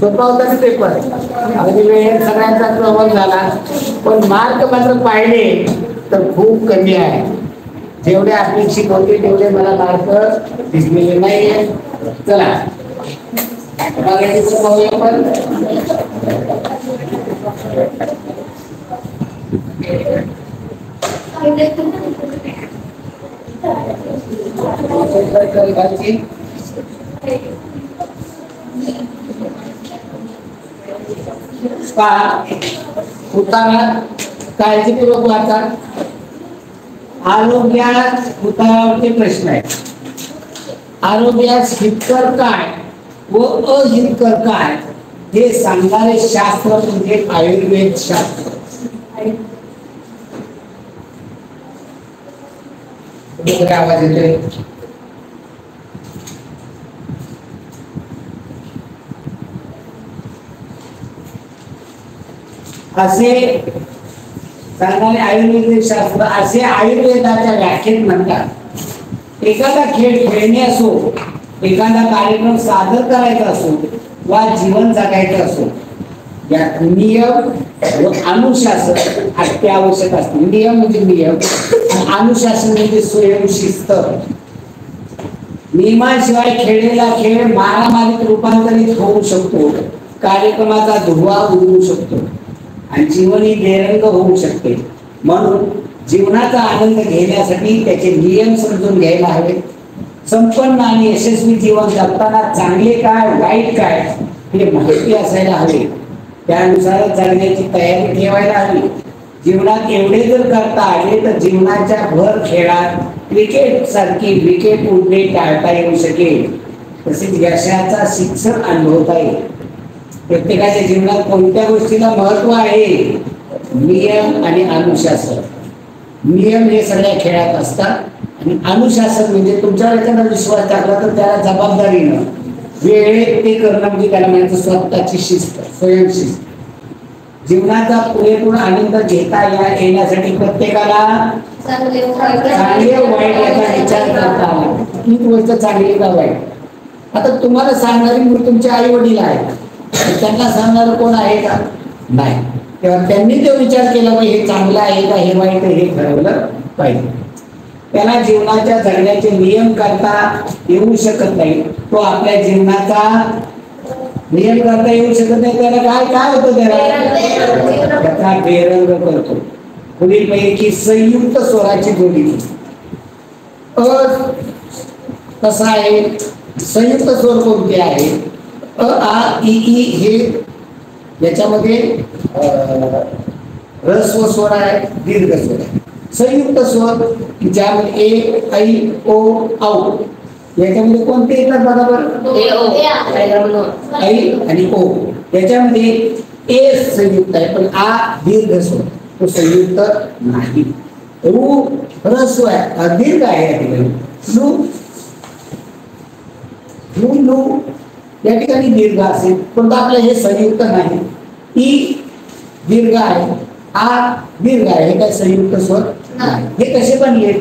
सोपा होता ना पेपर, अगदी वेळेत सगळ्यांचा प्रभाव झाला, पण मार्क मात्र पाहिले तर खूप कमी आहे. जेवढे अपेक्षित होते तेवढे मला मार्क दिसलेले नाहीये. चला पाहूया आपण. काळजीपूर्वक वाचा. आरोग्यात उतारावरचे प्रश्न आहेत. आरोग्यास हितकर काय व अहितकर काय हे सांगणारे शास्त्र म्हणजे आयुर्वेद शास्त्र. आवाज येतोय? असे सांगणारे आयुर्वेद शास्त्र असे आयुर्वेदाच्या व्याख्येत म्हणतात. एखादा खेळ खेळणे असो, एखादा कार्यक्रम सादर करायचा असो वा जीवन जगायचं असो, यात नियम व अनुशासन अत्यावश्यक असते. नियम म्हणजे नियम, अनुशासन म्हणजे स्वयंशिस्त. नियमाशिवाय खेळलेला खेळ मारामारीत रूपांतरित होऊ शकतो, कार्यक्रमाचा धुव्वा उडवू शकतो आणि जीवन ही बेरंग होऊ शकते. म्हणून जीवनाचा आनंद घेण्यासाठी त्याचे नियम समजून घ्यायला हवे. संपन्न आणि यशस्वी जीवन जगताना चांगले काय वाईट काय हे माहिती असायला हवे. त्यानुसार जगण्याची तयारी ठेवायला हवी. जीवनात एवढे जर करता आले तर जीवनाच्या भर खेळात क्रिकेट सारखी विकेट उडणे टाळता येऊ शकेल. तसेच यशाचा शिक्षण अनुभवता येईल. प्रत्येकाच्या जीवनात कोणत्या गोष्टीला महत्व आहे? नियम आणि अनुशासन. नियम हे सगळ्या खेळात असतात आणि अनुशासन म्हणजे तुमच्यावर एखादा विश्वास टाकला तर त्याला जबाबदारीनं वेळेत ते करणं म्हणजे त्याला म्हणायचं स्वतःची शिस्त, स्वयंशिस्त. जीवनाचा पुरेपूर आनंद घेता येण्यासाठी प्रत्येकाला चांगले वाईट याचा विचार करता आला. ही गोष्ट चांगली का वाईट? आता तुम्हाला सांगणारी मूळ तुमचे आई वडील आहेत, त्यांना सांगणार कोण आहे का? नाही. तेव्हा त्यांनी जो विचार केला पाहिजे हे चांगलं आहे का हे वाईट हे ठरवलं पाहिजे. त्याला जीवनाच्या जगण्याचे नियम करता येऊ शकत नाही. तो आपल्या जीवनाचा नियम करता येऊ शकत नाही. त्याला काय काय होतं? त्याचा बेरंग करतो. पुढीलपैकी संयुक्त स्वराची जोडी कसा आहे? संयुक्त स्वर कोणते आहे? अ आ इ ई हे याच्यामध्ये ह्रस्व स्वर आहे, दीर्घ स्वर आहे. संयुक्त स्वर ज्यामध्ये ए ऐ ओ औ याच्यामध्ये कोणते येतात बरोबर? ऐ आणि ओ. याच्यामध्ये ए संयुक्त आहे पण आ दीर्घ स्वर, तो संयुक्त नाही. रू ह्रस्व आहे, दीर्घ आहे. लू लू लू या ठिकाणी दीर्घ असेल पण आपलं हे संयुक्त नाही. ई दीर्घ आहे, आ दीर्घ आहे, हे काय संयुक्त स्वर नाही. हे कसे बनले?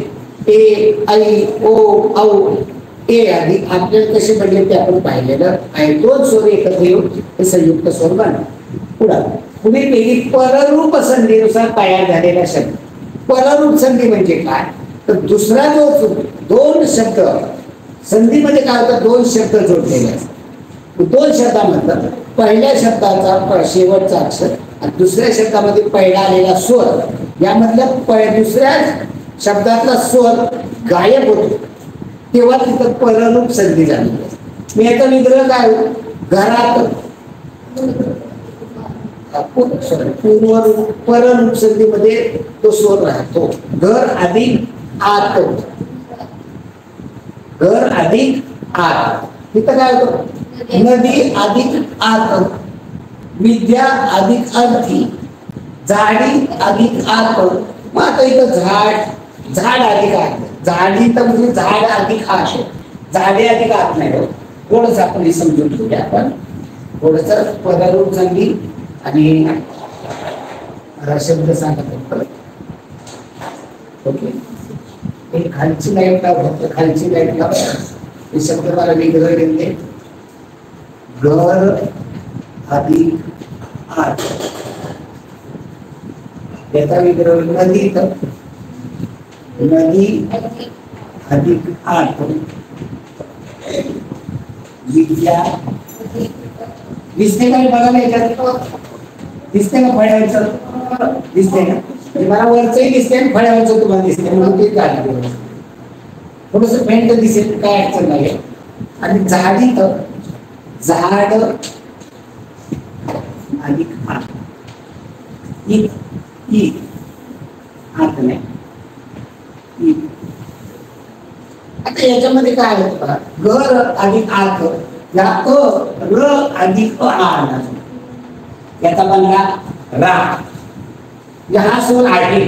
ए ऐ ओ औ ए आधी आपल्याला कसे बनले ते आपण पाहिलेलं आहे. दोन स्वर एकत्र येऊन हे संयुक्त स्वर बनले. पुढे वेगळी पररूप संधीनुसार तयार झालेला शब्द. पररूप संधी म्हणजे काय? तर दुसरा जो दोन शब्द संधीमध्ये काय होतं? दोन शब्द जोडलेले असतात. दोन शब्दामधलं पहिल्या शब्दाचा शेवटचा अक्षर आणि दुसऱ्या शब्दामध्ये पहिला आलेला स्वर यामधल्या दुसऱ्या शब्दातला स्वर गायब होतो तेव्हा तिथं पररूप संधी झाली. मी याचा विग्रह काय? घरात पूर्वरूप पररूप संधीमध्ये तो स्वर राहतो. घर अधिक आत, घर अधिक आत. तिथं काय होतं? नदी अधिक आत, विद्या अधिक अर्थी, झाडी अधिक आत. मग आता इथं झाड अधिक आत. झाडी तर म्हणजे झाड अधिक आत, झाडे अधिक आत नाही. थोडंसं आपण समजून घेऊया. आपण थोडस पदारूप संधी आणि शब्द सांगत होतो. ओके, खालची लाईट लावतो, खालची लाईट लावतो. हे शब्द मला विग्रह देते. घर अधिक आठ. याचा विग्रह नदीत. नदी अधिक आठ. विद्या. दिसते का बघा ना याच्यात? दिसते का फळ्यावरचं? दिसते ना? मला वरचंही दिसते आणि फळ्यावरचं तुम्हाला दिसते म्हणून ते काढलं. थोडस पेंट दिसेल काय अडचण नाही. आणि झाडीत झाड अधिक आठ. आठ नाही. आता याच्यामध्ये काय होतं? घर अधिक आठ. या र अधिक आठ. याचा बनला रा. हा सोल आहे.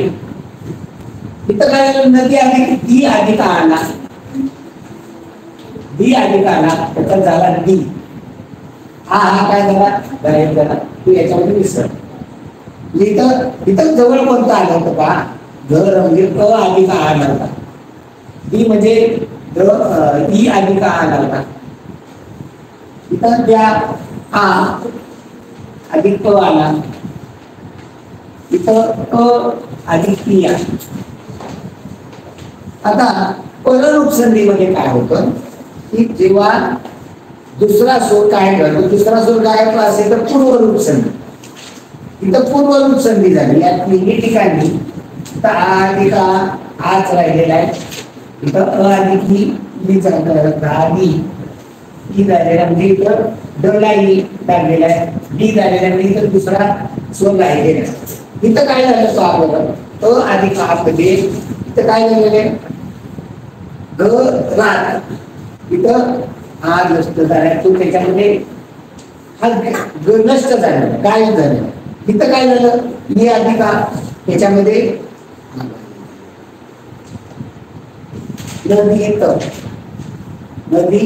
इथं काय झालं? नदी अधिक दी अधिक आला. दी अधिक आला त्याचा झाला दी. हा काय झाला? गायब झाला. तू याच्यामध्ये विसर. इथं जवळ कोणतं आलं होतं का? घर म्हणजे क अधिक आला होता. दी म्हणजे ई अधिक आला होता. इथं त्या आ अधिक क आला. इथं क अधिक ती आहे. आता पररूप संधीमध्ये काय होतं की जेव्हा दुसरा स्वर काय करतो, दुसरा स्वर गायब असेल तर पूर्वरूप संधी. इथं पूर्वरूप संधी झाली. या तिन्ही ठिकाणी इथं आ अधिक आच राहिलेला आहे. इथं अ अधिक ही आधी ही झालेला म्हणजे इथं डलाई लागलेला आहे. डी झालेला म्हणजे इथं दुसरा स्वर राहिलेला आहे. इथं काय झालं तो अगोदर अ अधिक आ मध्ये इथं काय झालेलं आहे? ग रात. इथं हा नष्ट झाला. तो त्याच्यामध्ये हा नष्ट झालेला काय झालं? इथं काय झालं? मी अधिक आ त्याच्यामध्ये नदी येतं. नदी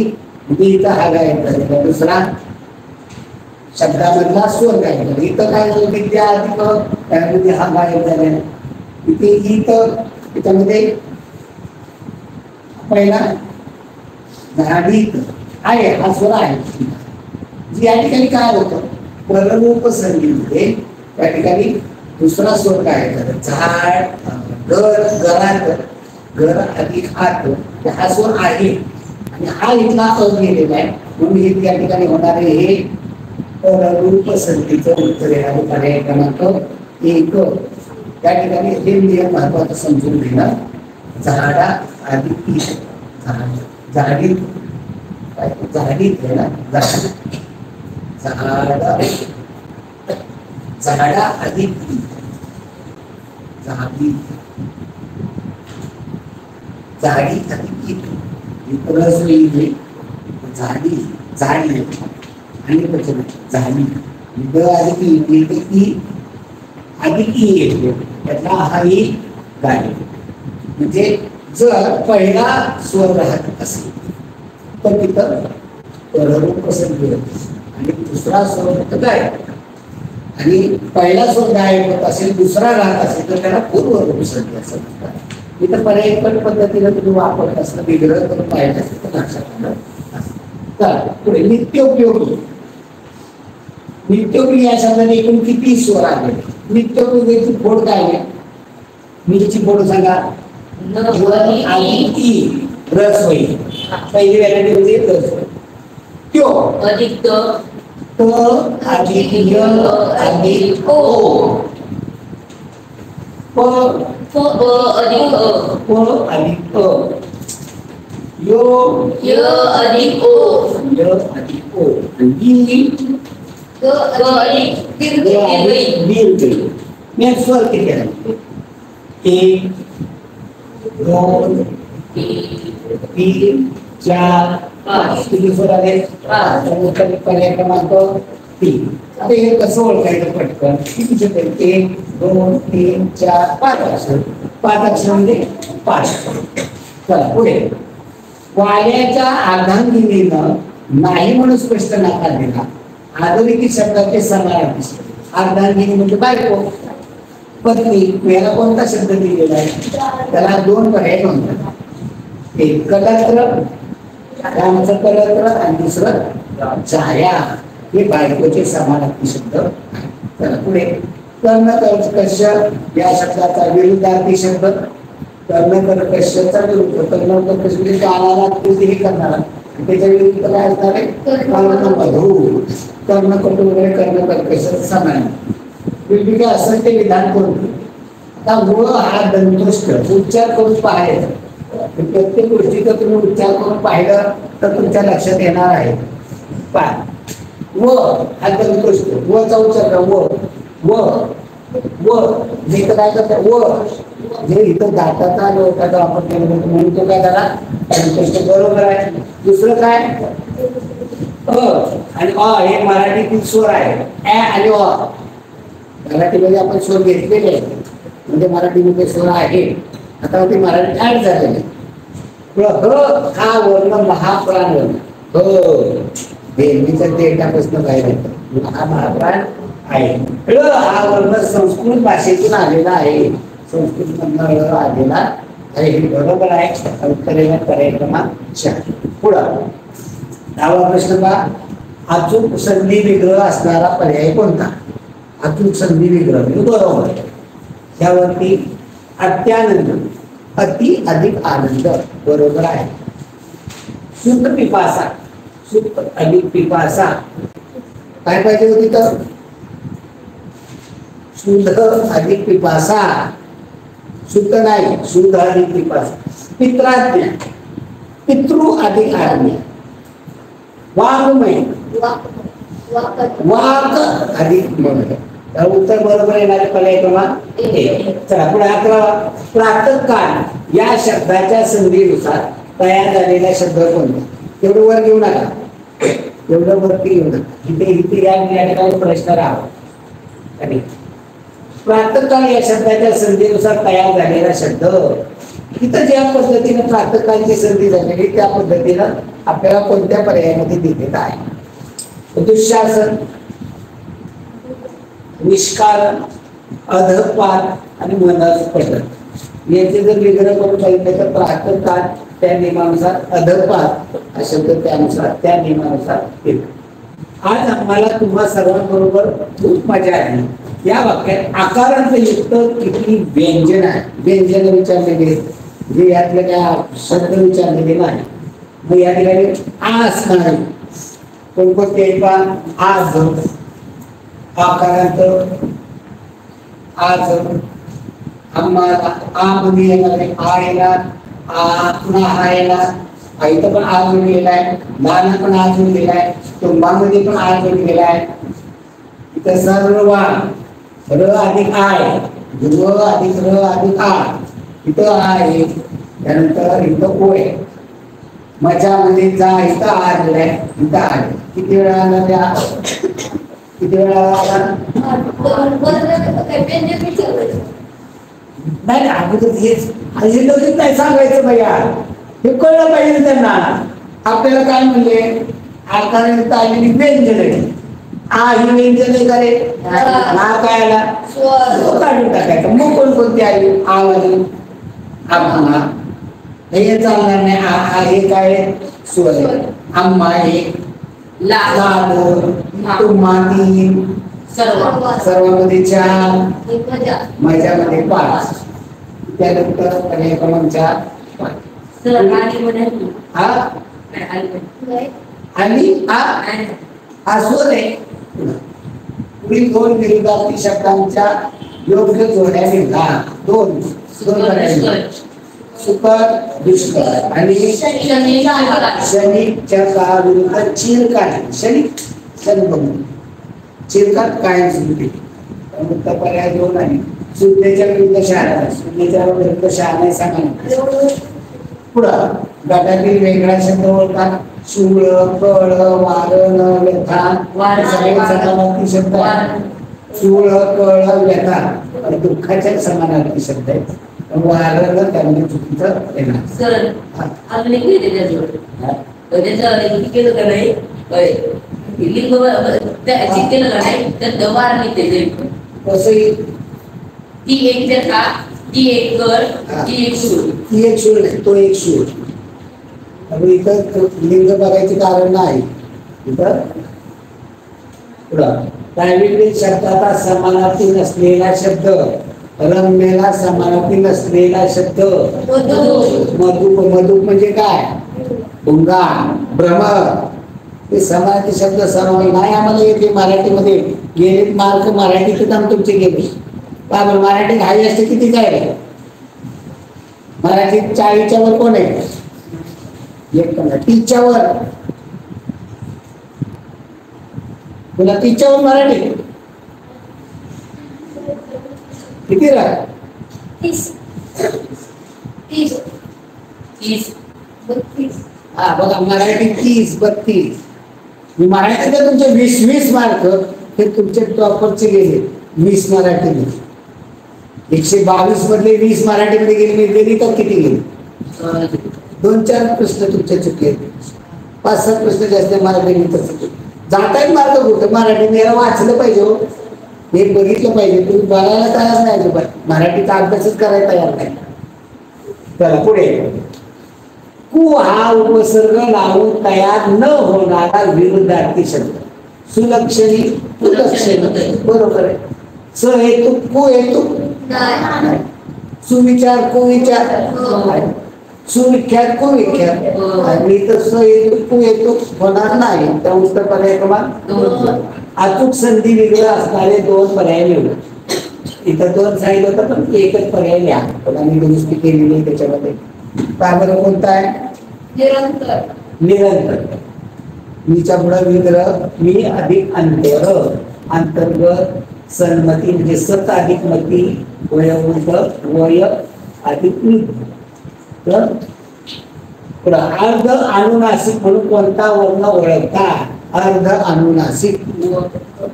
इथं हा गायब झालेला. दुसरा शब्दामधला स्वर गायब झाला. इथं काय झालं? विद्या अधिक त्यामध्ये हा गायब झालेला. इथे इथं त्याच्यामध्ये पहिला झाडीत आहे हा स्वर आहे. जी या ठिकाणी काय होतं? पररूप संधीमध्ये त्या ठिकाणी दुसरा स्वर काय झाला? झाड घरात घर अधिक आत हा स्वर आहे आणि हा इथला अ गेलेला आहे. म्हणून हे त्या ठिकाणी होणारे हे पररूप संधीचं उत्तर येणार. पर्याय क्रमांक 1. त्या ठिकाणी हे नियम महत्वाचं समजून घेणं. झाडा अधिक ई झाडीत झाडीत आहे ना. झाडा अधिक झाडी झाडी अधिक रस झाडी झाडी आणि त्याच्या झाडी द अधिक ई अधिक ई येतो. त्यातला हा ई गाडी. म्हणजे जर पहिला स्वर राहत असेल तर तिथं पररूप संधी होते आणि दुसरा स्वर फक्त गायब. आणि पहिला स्वर गायब होत असेल दुसरा राहत असेल तर त्याला पूर्वरूप संधी असं म्हणतात. इथं पर्यायी पद्धतीने तुम्ही वापरत असणं विग्रह करून पाहिजे असेल तर लक्षात आलं. पुढे नित्योपयोगी. नित्योपयोगी या शब्दाने एकूण किती स्वर आले? नित्योपयोगीची फोड काय आहे? मीची फोड सांगा. रस होईल. पहिली व्हॅरायटी म्हणजे रस होईल. त्यो अधिक त अधिक य अधिक ओ. प अधिक अधिक यो य अधिक ओ अधिक ओ. मी स्वर किती आहे? 1 2 3 4 5. किती स्वर आले? 5. पर्याय क्रमांक 3. आता हे कसं ओळखायचं पटकन? किती शब्द आहेत? 1 2 3 4 5 अक्षर. 5 अक्षर म्हणजे 5. चला पुढे. वाल्याच्या अर्धांगिनीनं नाही म्हणून स्पष्ट नकार दिला. आधुनिक शब्दाचे समानार्थी. अर्धांगिनी म्हणजे बायको पत्नी. याला कोणता शब्द दिलेला आहे? त्याला 2 पर्याय म्हणतात. एक कलत्र रामचं कलत्र आणि दुसरं छाया. हे बायकोचे समानार्थी शब्द आहेत. चला पुढे कर्णकर्कश या शब्दाचा विरुद्धार्थी शब्द. कर्णकर्कशचा विरुद्ध, कर्णकर्कश म्हणजे कानाला कितीही करणारा, त्याच्या विरुद्ध काय असणार आहे? कर्णमधुर. कर्णकटू वगैरे कर्णकर्कश समान. वेगवेगळे असेल ते विधान करून आता व हा दंतोष्ट उच्चार करून पाहायचा. प्रत्येक गोष्टीचा तुम्ही उच्चार करून पाहिलं तर तुमच्या लक्षात येणार आहे. व हा दंतोष्ट, वचा उच्चार करा. व व जे काय करतात, व जे इथं दाताचा लोटाचा वापर केला जातो म्हणून तो काय झाला दंतोष्ट. बरोबर आहे. दुसरं काय? अ आणि अ हे मराठीतील स्वर आहे. ऍ आणि अ मराठीमध्ये आपण स्वर घेतलेले आहे, म्हणजे मराठीमध्ये स्वर आहे. आता ते मराठी ऍड झालेले. हा वर्ण महाप्राण वर्ण. देवीचा डेटापासून बाहेर येतो. हा महाप्राण आहे. हा वर्ण संस्कृत भाषेतून आलेला आहे. संस्कृत मधून आलेला आहे. हे बरोबर आहे. उत्तरेला पर्याय क्रमांक 4. पुढं 10वा प्रश्न पहा. अचूक संधी विग्रह असणारा पर्याय कोणता? अचूक संधी विग्रह बरोबर. त्यावरती अत्यानंद, अति अधिक आनंद बरोबर आहे. शुद्ध पिपासा, शुद्ध अधिक पिपासा काय पाहिजे होती तर? शुद्ध अधिक पिपासा. शुद्ध नाही, शुद्ध अधिक पिपासा. पित्राज्ञा, पितृ अधिक आज्ञा. वाङ्मय, वाक अधिक मय. उत्तर बरोबर येणारे पर्याय क्रमांक 1. चला पुढे 11वा. प्रातःकाल या शब्दाच्या संधीनुसार तयार झालेला शब्द कोणता? तेवढं वर घेऊ नका, एवढं वरती घेऊ नका. इथे इथे या ठिकाणी प्रश्न राहा. प्रातःकाल या शब्दाच्या संधीनुसार तयार झालेला शब्द. इथं ज्या पद्धतीने प्रातःकालची संधी झालेली त्या पद्धतीनं आपल्याला कोणत्या पर्यायामध्ये दिलेला आहे? दुःशासन, निष्कारण, अधपात आणि मनस्पट. याचे जर विग्रह करून पाहिजे तर प्रातःकाल त्या नियमानुसार, अधपात हा शब्द त्यानुसार त्या नियमानुसार येतो. आज आम्हाला तुम्हा सर्वांबरोबर खूप मजा आली. या वाक्यात आकारांत युक्त किती व्यंजन आहे, व्यंजन विचारलेले, जे यातले काय शब्द विचारलेले नाही. मग या ठिकाणी आ असणार आहे. कोणकोणते आज, आकारांत आज, आम्हाला आ मध्ये येणार आहे. आ येणार, आ पुन्हा हा येणार. इथं पण आज होऊन गेलाय. दाना पण आज होऊन गेलाय. कुटुंबामध्ये पण आज होऊन गेलाय. इथं सर्व र अधिक आय, ध्रुव अधिक र अधिक आ. इथं आहे. त्यानंतर इथं ओ आहे. मजामध्ये जा, इथं आलेलाय, इथं आले. किती वेळा आला त्या? किती वेळा आला? नाही अगोदर हेच नाही सांगायचं भैया, हे कळलं पाहिजे त्यांना. आपल्याला काय म्हणले? आकारांत आलेली व्यंजन आहे. आ ही व्यंजन आहे का रे? हा काय आला? काढून टाकायचं. मग कोणकोणती आली? आ वाली, आम्हा हे चालणार नाही. आ हे काय? स्वर. आम्हा एक, लाडू, तुम्हानी, सर्वांमध्ये 4, माझ्यामध्ये 5. त्यानंतर पर्याय क्रमांक 4. आणि हा स्वर आहे. पुढील 2 विरुद्धार्थी शब्दांच्या योग्य जोड्या निघा. 2 सुकर दुष्कर आणि शनिकच्या काळाविरुद्ध चिरकाट. चिरकाट कायम स्मृती. पर्याय 2 आहे. शून्याच्या विरुद्ध शहाणा, शून्याच्या विरुद्ध शहाणा सांगा. पुढं गटातील वेगळा शब्द ओळखा. शूळ, कळ, वारण, व्यथा सगळे समानार्थी शब्द आहेत. शूळ, कळ, व्यथा आणि दुःखाच्या समानार्थी शब्द आहेत. वारण त्यामध्ये चुकीचं येणार. ती एक व्यथा, ती एक कळ, ती एक सूर. ती एक सूर नाही, तो एक सूर. इथं लिंग बघायचे कारण नाही. इथं पुढं प्रायव्हेट शब्दाचा समानार्थी नसलेला शब्द, रम्यला समानार्थी नसलेला शब्द मधुप. मधुप म्हणजे काय? भुंगा, भ्रमर. ते समानार्थी शब्द सर्व नाही आम्हाला येते मराठीमध्ये. गेले मार्क मराठीतच तुमचे गेले. का बरं? मराठीत हायेस्ट किती काय? मराठीत 40च्या वर कोण आहे? 30च्या वर. तुला 30च्या वर मराठी किती राह? 30 हा बघा, मराठी 30, 32. मराठीत तुमचे 20 मार्क हे तुमचे टॉपरचे गेले. 20 मराठीमध्ये 122 मधले 20 मराठीमध्ये गेले. गेली तर किती गेले? 2-4 प्रश्न तुमचे चुकले. 5-7 प्रश्न जास्त मराठी जाता मार्क कुठं? मराठी याला वाचलं पाहिजे हो, हे बघितलं पाहिजे. तुम्ही बघायला तयार नाही अजिबात, मराठीचा अभ्यासच करायला तयार नाही. चला पुढे. कु हा उपसर्ग लावून तयार न होणारा विरुद्धार्थी शब्द. सुलक्षणी, कुलक्षणी. बरोबर आहे. स हेतू, कु हेतू, सुविचार, कुविचार, सुविख्यात, कुविख्यात. आणि स हेतू, कु हेतू होणार नाही. त्या उत्तर पर्याय क्रमांक 2. अचूक संधी वेगळं असणारे 2 पर्याय निवडा. इथं 2 सांगितलं होतं पण एकच पर्याय लिहा. पण आम्ही दुरुस्ती केलेली आहे त्याच्यामध्ये. बरं कोणता आहे? निरंतर. निरंतर. मीच्या पुढे विग्रह, मी अधिक अंतर, अंतर्गत, सन्मती म्हणजे सत अधिक मती, वयोवृद्ध, वय अधिक तर अर्ध अनुनासिक म्हणून कोणता वर्ण ओळखता? अर्ध अनुनासिक.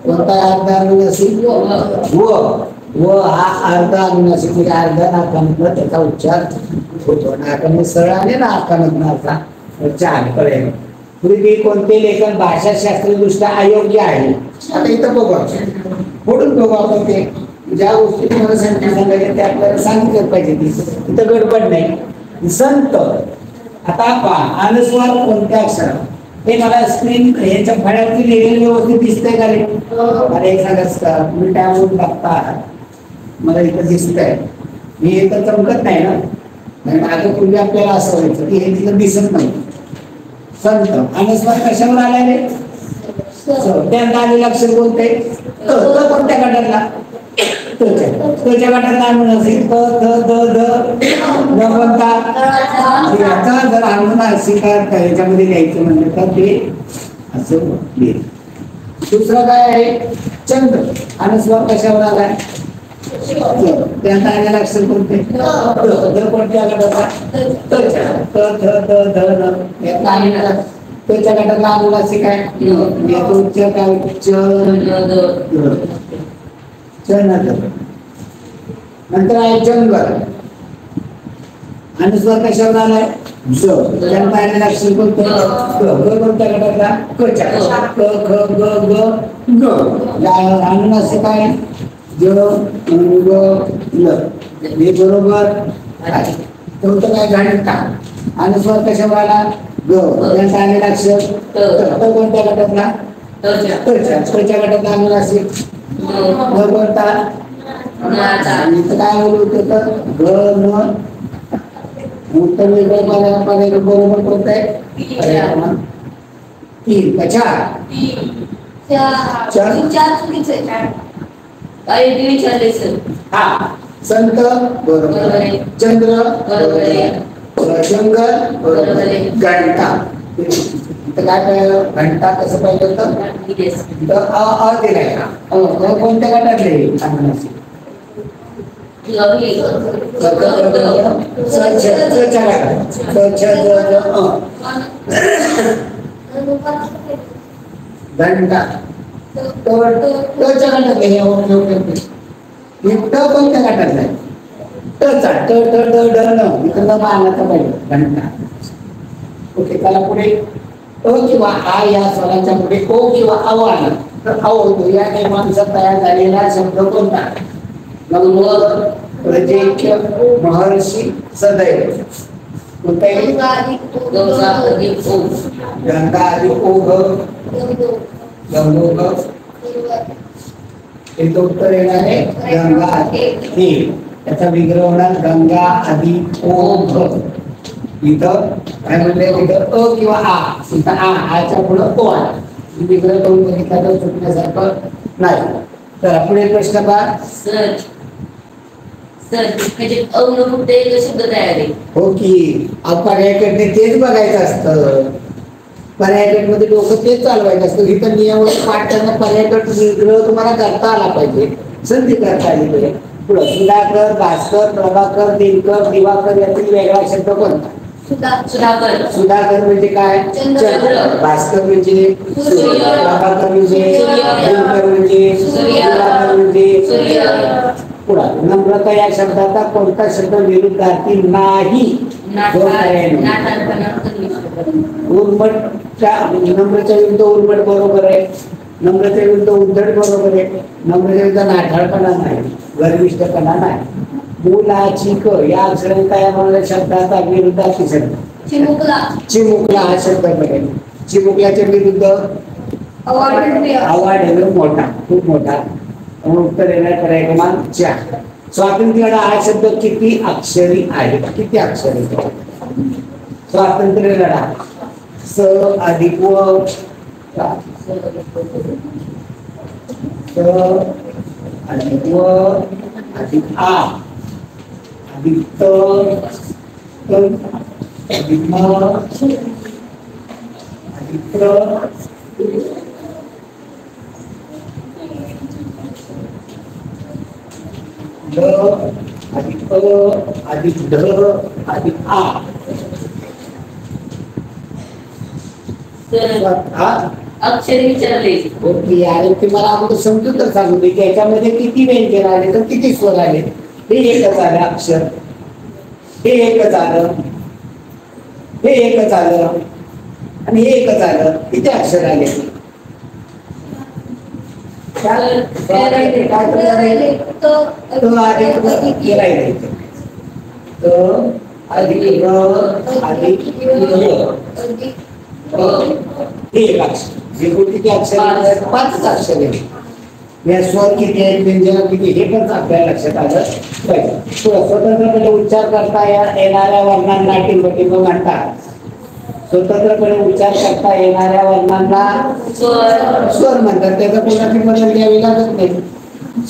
कोणता अर्ध अनुनासिक? व हा अर्ध अनुनासिक म्हणजे अर्ध नाकामधनं त्याचा उच्चार होतो. नाकामध्ये सरळ आणि नाकामधनं असा उच्चार कळेल. पूर्वी कोणते लेखन भाषाशास्त्रीय दृष्ट्या अयोग्य आहे? आता इथं बघू, पुढून बघू आपण. ते ज्या गोष्टी तुम्हाला सांगायच्या ते आपल्याला सांगितलं पाहिजे. तिथं गडबड नाही. संत. आता पहा, अनुस्वार कोणत्या अक्षर? हे मला स्क्रीन ह्याच्या फळ्यावरती लिहिलेलं व्यवस्थित दिसतंय का रे? मला एक सांगा, तुम्ही त्यावरून बघता, मला इथं दिसतंय. मी इथं चमकत नाही ना, माझं पूर्वी आपल्याला असं व्हायचं की हे तिथं दिसत नाही. संत. अनुस्वार कशावर आलाय रे? त्यांना आलेलं अक्षर कोणते? कोणत्या गटातला? त्याच्या गटातला अनुनासिक क, ध, ध, ध. न कोणता? याचा जर अनुनासिक त्याच्यामध्ये लिहायचं म्हणलं तर ते असं लिहिलं. दुसरं काय आहे? चंद्र. अनुस्वार कशावर आलाय? त्यांना आलेलं अक्षर कोणते? ध. कोणत्या गटातला? त्याच्या गटातला अनुनासिक आहे. नंतर आहे जंगल. अनुस्वार कशावर आलाय? त्यांना आलेलं अक्षर कोणतं? कोणत्या गटातला? क, ख, ग, ग, ग. अनुनासिक आहे ज, ग, ल. हे बरोबर आहे. कोणतं काय? घंटा. अनुस्वार कशावर आला? ग. त्यांचा आलेला अक्षर कोणत्या गटातला? त्याच्या गटातला अनुनासिक कोणता? इथं काय बोलू होतं? ग, न. उत्तर वेगळं बरोबर कोणतं आहे? 3 का 4? हा. संत बरोबर, चंद्र बरोबर, जंगल बरोबर, घंटा. इथं काय पाहिलं? घंटा कसं पाहिलं होतं? अ दिलाय का? कोणत्या गटातले? अनुनासिक. घंटा. कोणत्या गटातला? टचा. ट, ट, ड, ड, न. इथं न मानाचा पाहिजे. घंटा. ओके. त्याला पुढे अ किंवा आ या स्वरांच्या पुढे ओ किंवा अव आला तर अव होतो. या टाइमांचा तयार झालेला शब्द कोणता? गंगोर, प्रजेक्य, महर्षी, सदैव. कोणता येईल? गंगा अधिक ओघ. गंगोग, इथं उत्तर येणार आहे गंगा हे. त्याचा विग्रह होणार गंगा आधी ओघ. इथं काय म्हणले इथं अ किंवा आ, इथं आच्या पुढं ओ आला. विग्रह करून बघितला तर चुकण्यासारखं नाही. तर पुढे प्रश्न पहा. सर सर म्हणजे अवलंबून एक शब्द तयार आहे. हो की पर्यायकडे तेच बघायचं असतं. पर्यायकडमध्ये डोकं तेच चालवायचं असतं. इथं नियम पाठ करणं पर्यायकड विग्रह तुम्हाला करता आला पाहिजे, संधी करता आली पाहिजे. पुढं सुधाकर, भास्कर, प्रभाकर, दिनकर, दिवाकर यातील वेगळा शब्द कोणता? सुधाकर. सुधाकर म्हणजे काय? चंद्र. भास्कर म्हणजे सूर्य. प्रभाकर म्हणजे दिनकर म्हणजे सूर्य. दिवाकर म्हणजे सूर्य. पुढं नम्रता या शब्दाचा कोणता शब्द विरुद्धार्थी नाही? उर्मटच्या नम्रच्या विरुद्ध उर्मट बरोबर आहे. नम्रच्या विरुद्ध उद्धट बरोबर आहे. नम्रच्या विरुद्ध नाठाळपणा नाही, गर्विष्ठपणा नाही. मुलाची क या अक्षरांचा या म्हणून शब्दाचा विरुद्धार्थी शब्द चिमुकला. चिमुकला हा शब्द बघेल. चिमुकल्याच्या विरुद्ध आवाढव्य मोठा, खूप मोठा. उत्तर येणार पर्याय क्रमांक 4. स्वातंत्र्य लढा हा शब्द किती अक्षरी आहे? किती अक्षरी? स्वातंत्र्य लढा स अधिक व अधिक व अधिक आ अधिक त अधिक म अधिक प्र ड अधिक अ अधिक ढ अधिक आ. अक्षर विचारले. ओके. आणि ते मला अगोदर समजून तर सांगू दे की याच्यामध्ये किती व्यंजन आले तर किती स्वर आले. हे एकच आलं अक्षर, हे एकच आलं, हे एकच आलं आणि हे एकच आलं. किती अक्षर आले? एक अक्षर. किती अक्षर? 5 अक्षर आहे. या स्वर किती आहेत, व्यंजन किती, हे पण आपल्याला लक्षात आलं पाहिजे. स्वतंत्रपणे उच्चार करता येणाऱ्या वर्णांना टिंब म्हणतात. स्वतंत्रपणे उच्चार करता येणाऱ्या वर्णांना स्वर म्हणतात. त्याचा कोणाची मदत घ्यावी लागत नाही,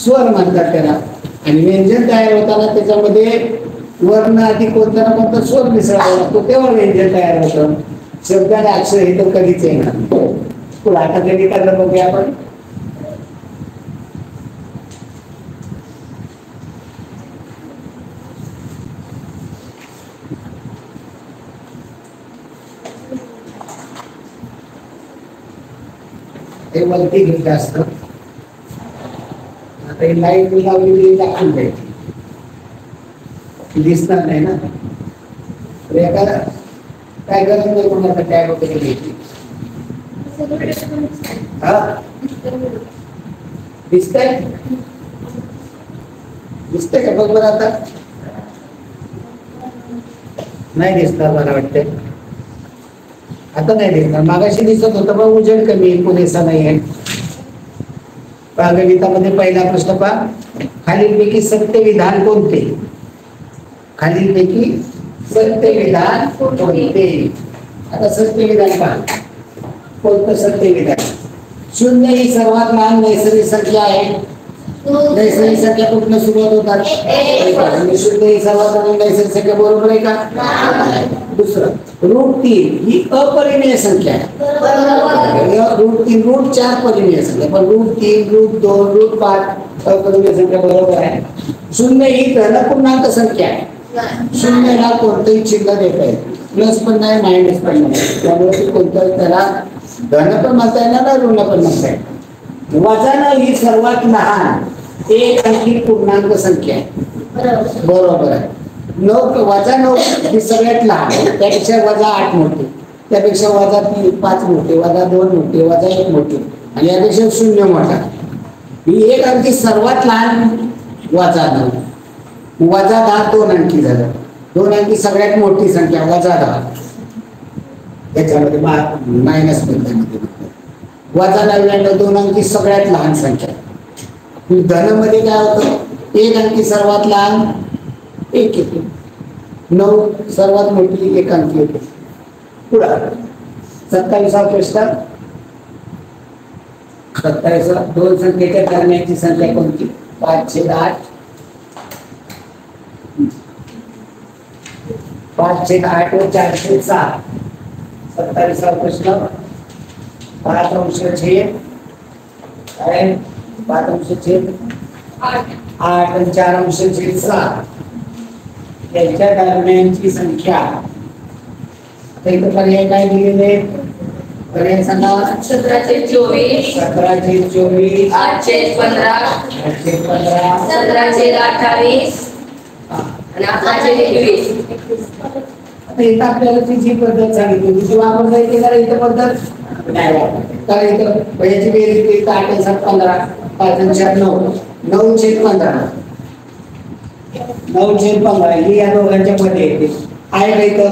स्वर म्हणतात त्याला. आणि व्यंजन तयार होताना त्याच्यामध्ये वर्ण आधी कोणता ना कोणता स्वर मिसळावा लागतो, तेव्हा व्यंजन तयार होतं. शब्द आणि अक्षर हे तर कधीच येणार. पुढे आता कधी करणार बघूया आपण. हे वरती घेत असत. आता ही लाईट मी लावलेली दाखवून द्यायची, दिसणार नाही ना. एखादा काय गरज नाही कोणाचा टॅग वगैरे घ्यायची. हा दिसतंय, दिसतंय का बघ बरं. आता नाही दिसणार मला वाटतंय. आता नाही दिसणार. मागाशी दिसत होतं पण उजेड कमी, पुरेसा नाही आहे. गणितामध्ये पहिला प्रश्न पहा. खालीलपैकी सत्य विधान कोणते? खालीलपैकी सत्य विधान कोणते? आता सत्य विधान पहा. कोणतं सत्य विधान? 0 ही सर्वात लहान नैसर्गिक संख्या आहे. नैसर्गिक संख्या कुठनं सुरुवात होतात? 0 ही सर्वात लहान नैसर्गिक संख्या, बरोबर आहे का? दुसरं, √3 ही अपरिमेय संख्या आहे. √3 √4 परिमेय संख्या, पण √3 √2 √5 अपरिमेय संख्या, बरोबर आहे. 0 ही धनपूर्णांक संख्या आहे. 0 ला कोणतंही चिन्ह देता येईल, प्लस पण नाही मायनस पण नाही. त्यामुळे कोणतं त्याला धन पण म्हणता येणार नाही, ऋण पण म्हणता येईल. वजन ही सर्वात लहान एक अंकी पूर्णांक संख्या आहे, बरोबर आहे. 9 वजा 9 ही सगळ्यात लहान, त्यापेक्षा वजा 8 मोठे, त्यापेक्षा वजा 5 मोठे, वजा 2 मोठे, वजा 1 मोठे, आणि यापेक्षा 0 मोठा. ही एक अंकी सर्वात लहान वजा 9. वजा 10 2 अंकी झालं. 2 अंकी सगळ्यात मोठी संख्या वजा 10. त्याच्यामध्ये मायनस मध्ये वजा 99 2 अंकी सगळ्यात लहान संख्या. धन मध्ये काय होतं, एक अंकी सर्वात लहान एक येते, 9 सर्वात मोठी एक अंकी येते. पुढे 27वा प्रश्न. 27 दोन संख्येच्या दरम्यानची संख्या कोणती? 5/8. 5/8 व 4/6. 27वा प्रश्न. 5 अंश छेद काय? 5 अंश छेद 8 आणि 4 अंश छेद 6 यांच्या दरम्यानची संख्या. आता इथं पर्याय काय दिलेले? पर्याय सांगा. 17/24, 17/24, 8/15, 8/15, 17/28 आणि 18/21. आता इथं आपल्याला जी पद्धत सांगितली ती वापरता येते का इथं पद्धत? नाही वापरता. कारण इथं याची बेरीज केली तर 8 7 15, 5 आणि 4 9, 9/15. 9/15 ही या दोघांच्या मध्ये येते. आहे का इथं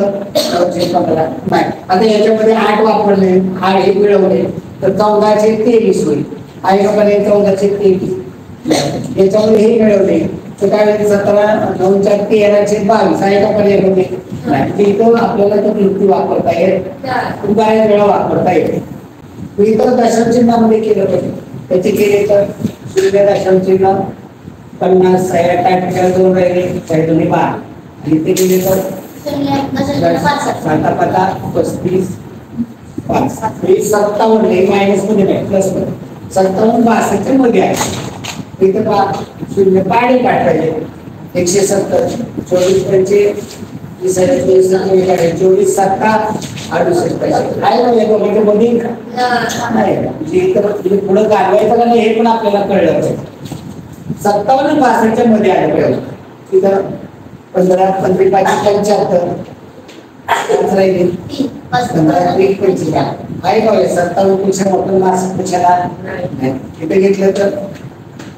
9/15? नाही. आता याच्यामध्ये 8 वापरले, 8 हे मिळवले तर 14/23 होईल. आहे का पर्याय 14/23? याच्यामध्ये हे मिळवले तर काय होईल? 17 9 4 13/22. आहे का पर्याय मध्ये? नाही. इथं आपल्याला तर युक्ती वापरता येत, बऱ्याच वेळा वापरता येते. इतर दशांश चिन्हामध्ये केलं पाहिजे. त्याचे केले तर 0 दशांश चिन्ह 50, 68 2 राहिले 12 आणि ते केले तर 35 5 57 मायनस मध्ये नाही प्लस मध्ये 57 62 मध्ये आहे. इथं 0 पाणी पाठवायचे. 170 24 पंचे 24 7 68 आहे ना याच्यामध्ये मध्ये नाही. म्हणजे पुढे घालवायचं का नाही हे पण आपल्याला कळलं पाहिजे. 57 62 मध्ये आलं पाहिजे. तिथं 15 15 75 राहिले 15 25 आहे का? 57 पेक्षा मोठं 62 पेक्षा नाही. इथे घेतलं तर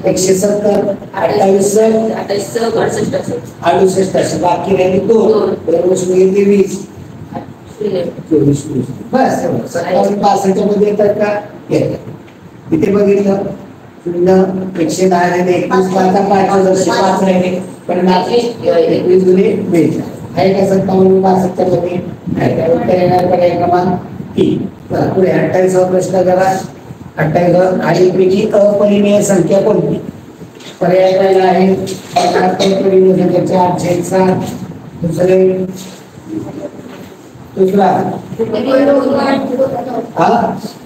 170 28 68 बाकी राहिले 2 23 24 बस. 57 62 मध्ये येतात का? येतात. इथे बघितलं 110 राहिले 21 5 राहिले 50 21 गुणे 20 आहे का? 57 62 मध्ये आहे का? उत्तर येणार पर्याय क्रमांक 3. पुढे 28वा प्रश्न करा. 28 खालीलपैकी अपरिमेय संख्या कोणती? पर्याय पहिला आहे अपरिमेय संख्या 4/7. दुसरा हा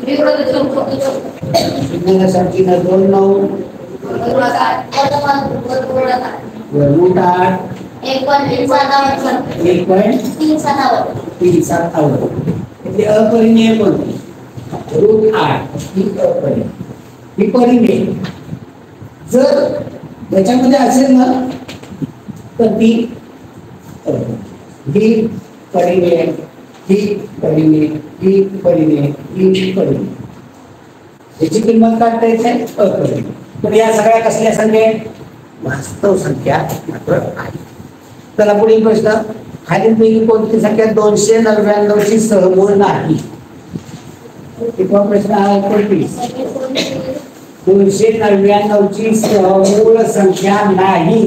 0.29 वर्गमूळ 8 1.37 म्हणजे अपरिमेय कोणती? √8 ही अपरिमेय. ही परिमेय जर त्याच्यामध्ये असेल ना तर ती ही परिमेय, ही परिमेय, ही परिमेय, ही परिमेय. याची किंमत काढता येते अपरिमेय. पण या सगळ्या कसल्या संख्या? वास्तव संख्या मात्र आहे. चला पुढील प्रश्न. खालीलपैकी कोणती संख्या 299 ची सहमूळ नाही? कितवा प्रश्न आहे? 299 ची सहमूळ संख्या नाही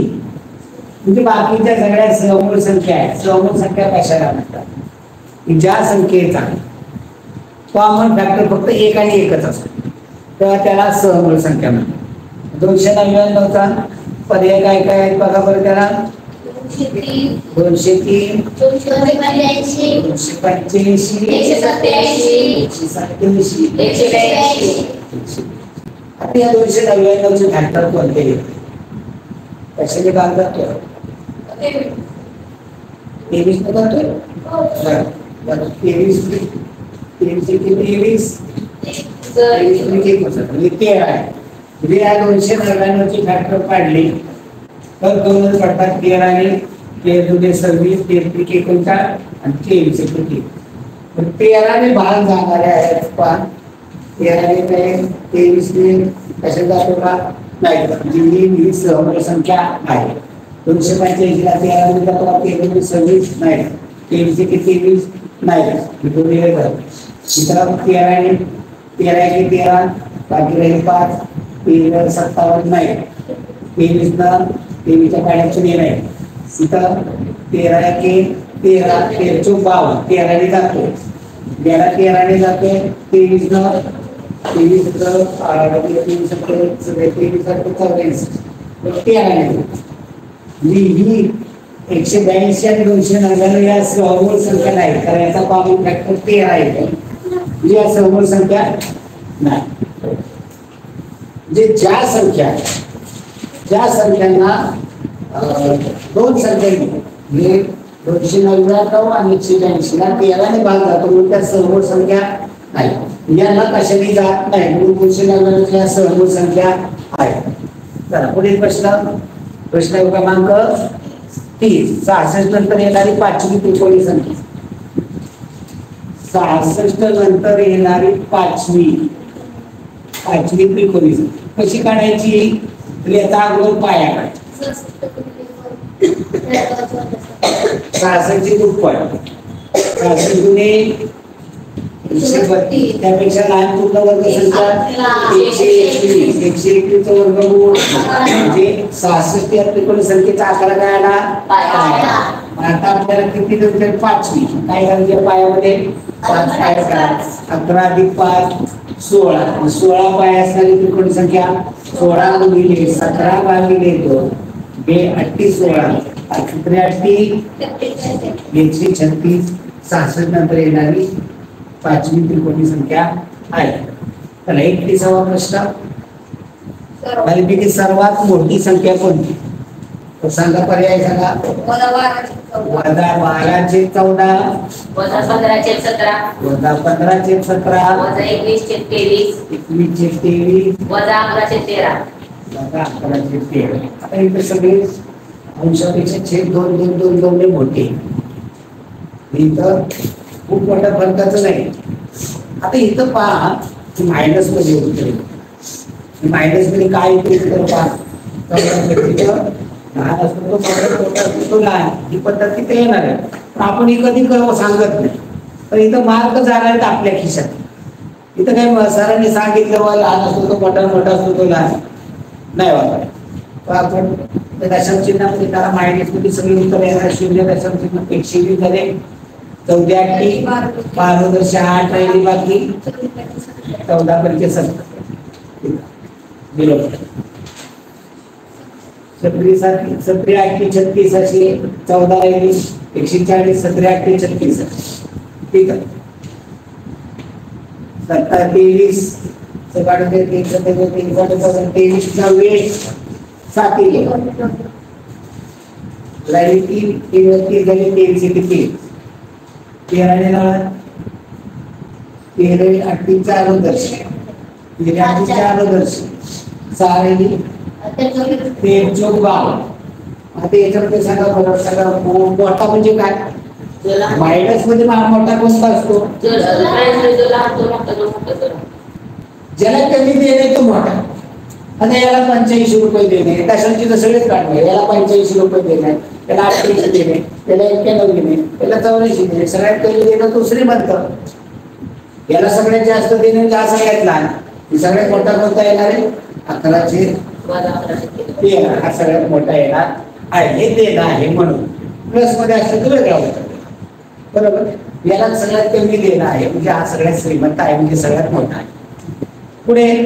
म्हणजे बाकीच्या सगळ्या सहमूळ संख्या आहेत. सहमूळ संख्या कशाला म्हणतात? ज्या संख्येचा कॉमन फॅक्टर फक्त 1 आणि 1च असतो तेव्हा त्याला सहमूळ संख्या म्हणतात. 299 चा पर्याय काय काय आहेत बघा बरं. त्याला 203 285 187 आता या 299 चे फॅक्टर कोणते? कशाचे भाग जातो? 23 न जातोय. 23 13 आहे. म्हणजे या 299 ची फॅक्टर काढली तर 2 पडतात. 13 आणि 13 26 13 39 आणि 23 पण 13 ने भाग जाणारे आहेत. पण 13 ने 23 ने कशा जातो का? नाही. ही सहमूळ संख्या आहे. 285 ला 13 ने जातो का? 13 26 नाही. 23 नाही. दोन्ही इथं 13 ने 13 बाकी राहील 5 57 नाही, 23 न 23च्या पाण्याची नाही नाही, इथं 13 एके 13, 13 चौक 52, 13 ने जातो, 13 ने जातो, 23 न 23 ही 182 आणि 299 या सहमूळ संख्या नाही, तर याचा कॉमन फॅक्टर 13 आहे, या सहमूळ संख्या नाही. म्हणजे ज्या संख्यांना दोन संख्या म्हणजे 299 आणि 182 ला 13 ने भाग जातो म्हणून त्या सहमूळ संख्या नाही, यांना कशाने जात नाही म्हणून 299 सहमूळ संख्या आहे. चला पुढील प्रश्न क्रमांक 30. 66 नंतर येणारी पाचवी त्रिकोणी संख्या, 66 नंतर येणारी पाचवी त्रिकोणी संख्या कशी काढायची, तर याचा अगोदर पाया काढायचा. 66 ची दुप्पट, 66 गुणे 132, त्यापेक्षा लहान पूर्ण वर्ग संख्या 121 चा वर्गमूळ म्हणजे 66 या त्रिकोणी संख्येचा आकडा काय आला, आता आपल्याला किती नंतर पाचवी काय करायचे, पायामध्ये 5 पाय करा, 11 अधिक 5 16, 16 पाय असणारी त्रिकोणी संख्या 16 गुणिले 17 भागिले 2 38 16 36 66 नंतर येणारी पाचवी त्रिकोणी संख्या आहे. तर 31वा प्रश्न, पैकी सर्वात मोठी संख्या कोणती, तर सांगा पर्याय सांगा. वजा 12 चे 14, वजा 15 चे 17, वजा 15 चे 17, वजा 21 चे 23, 21 चे 23, वजा 11 चे 13, वजा 11 चे 13. आता इथे सगळे अंशापेक्षा छेद 2 2 2 2 मोठे, इथं खूप मोठ्या फरकाचं नाही. आता इथं पहा मायनस मध्ये होते, मायनस मध्ये काय येते तर पहा, लहान असतो तो मोठा असतो तो लहान, ही पद्धत तिथे येणार आहे, पण आपण ही कधी सांगत नाही. तर इथं मार्क जाणार आहेत आपल्या खिशात. इथं काय सरांनी सांगितलं बा लहान असतो तो मोठा असतो तो लहान नाही वापरायचं. आपण दशम चिन्हामध्ये त्याला मायनस मध्ये सगळी उत्तर येणार, 0 दशम चिन्ह 120 झाले, 14 12 8 राहिली, बाकी 14 पंचे 70 बरोबर. 17 8 36 अशी 14 राहिली, 140 17 8 36 ठीक आहे. 23 सकाळचे 23 चा वेळ 7 राहिली 3 झाली 3 13 ने 13 8 4 दर्श 13 4 दर्श 6 राहिली 13 चौक 12. आता याच्यामध्ये सांगा बरोबर, सगळा मोठा म्हणजे काय, मायनस मध्ये मोठा कोणता असतो, ज्याला कमी देणे तो मोठा. आता याला 85 रुपये देणे, दशांची तर सगळेच काढणे, याला 85 रुपये देणे, त्याला 88 देणे, त्याला 91 देणे, त्याला 84 देणे, सगळ्यात कमी देणं तो श्रीमंत. याला सगळ्यात जास्त देणे हा सगळ्यात लहान. सगळ्यात मोठा कोणता येणार आहे, 11 चे 13 हा सगळ्यात मोठा येणार आहे. हे देणं आहे म्हणून प्लस मध्ये असतं तर वेगळा होतं बरोबर. याला सगळ्यात कमी देणं आहे म्हणजे हा सगळ्यात श्रीमंत आहे, म्हणजे सगळ्यात मोठा आहे. पुढे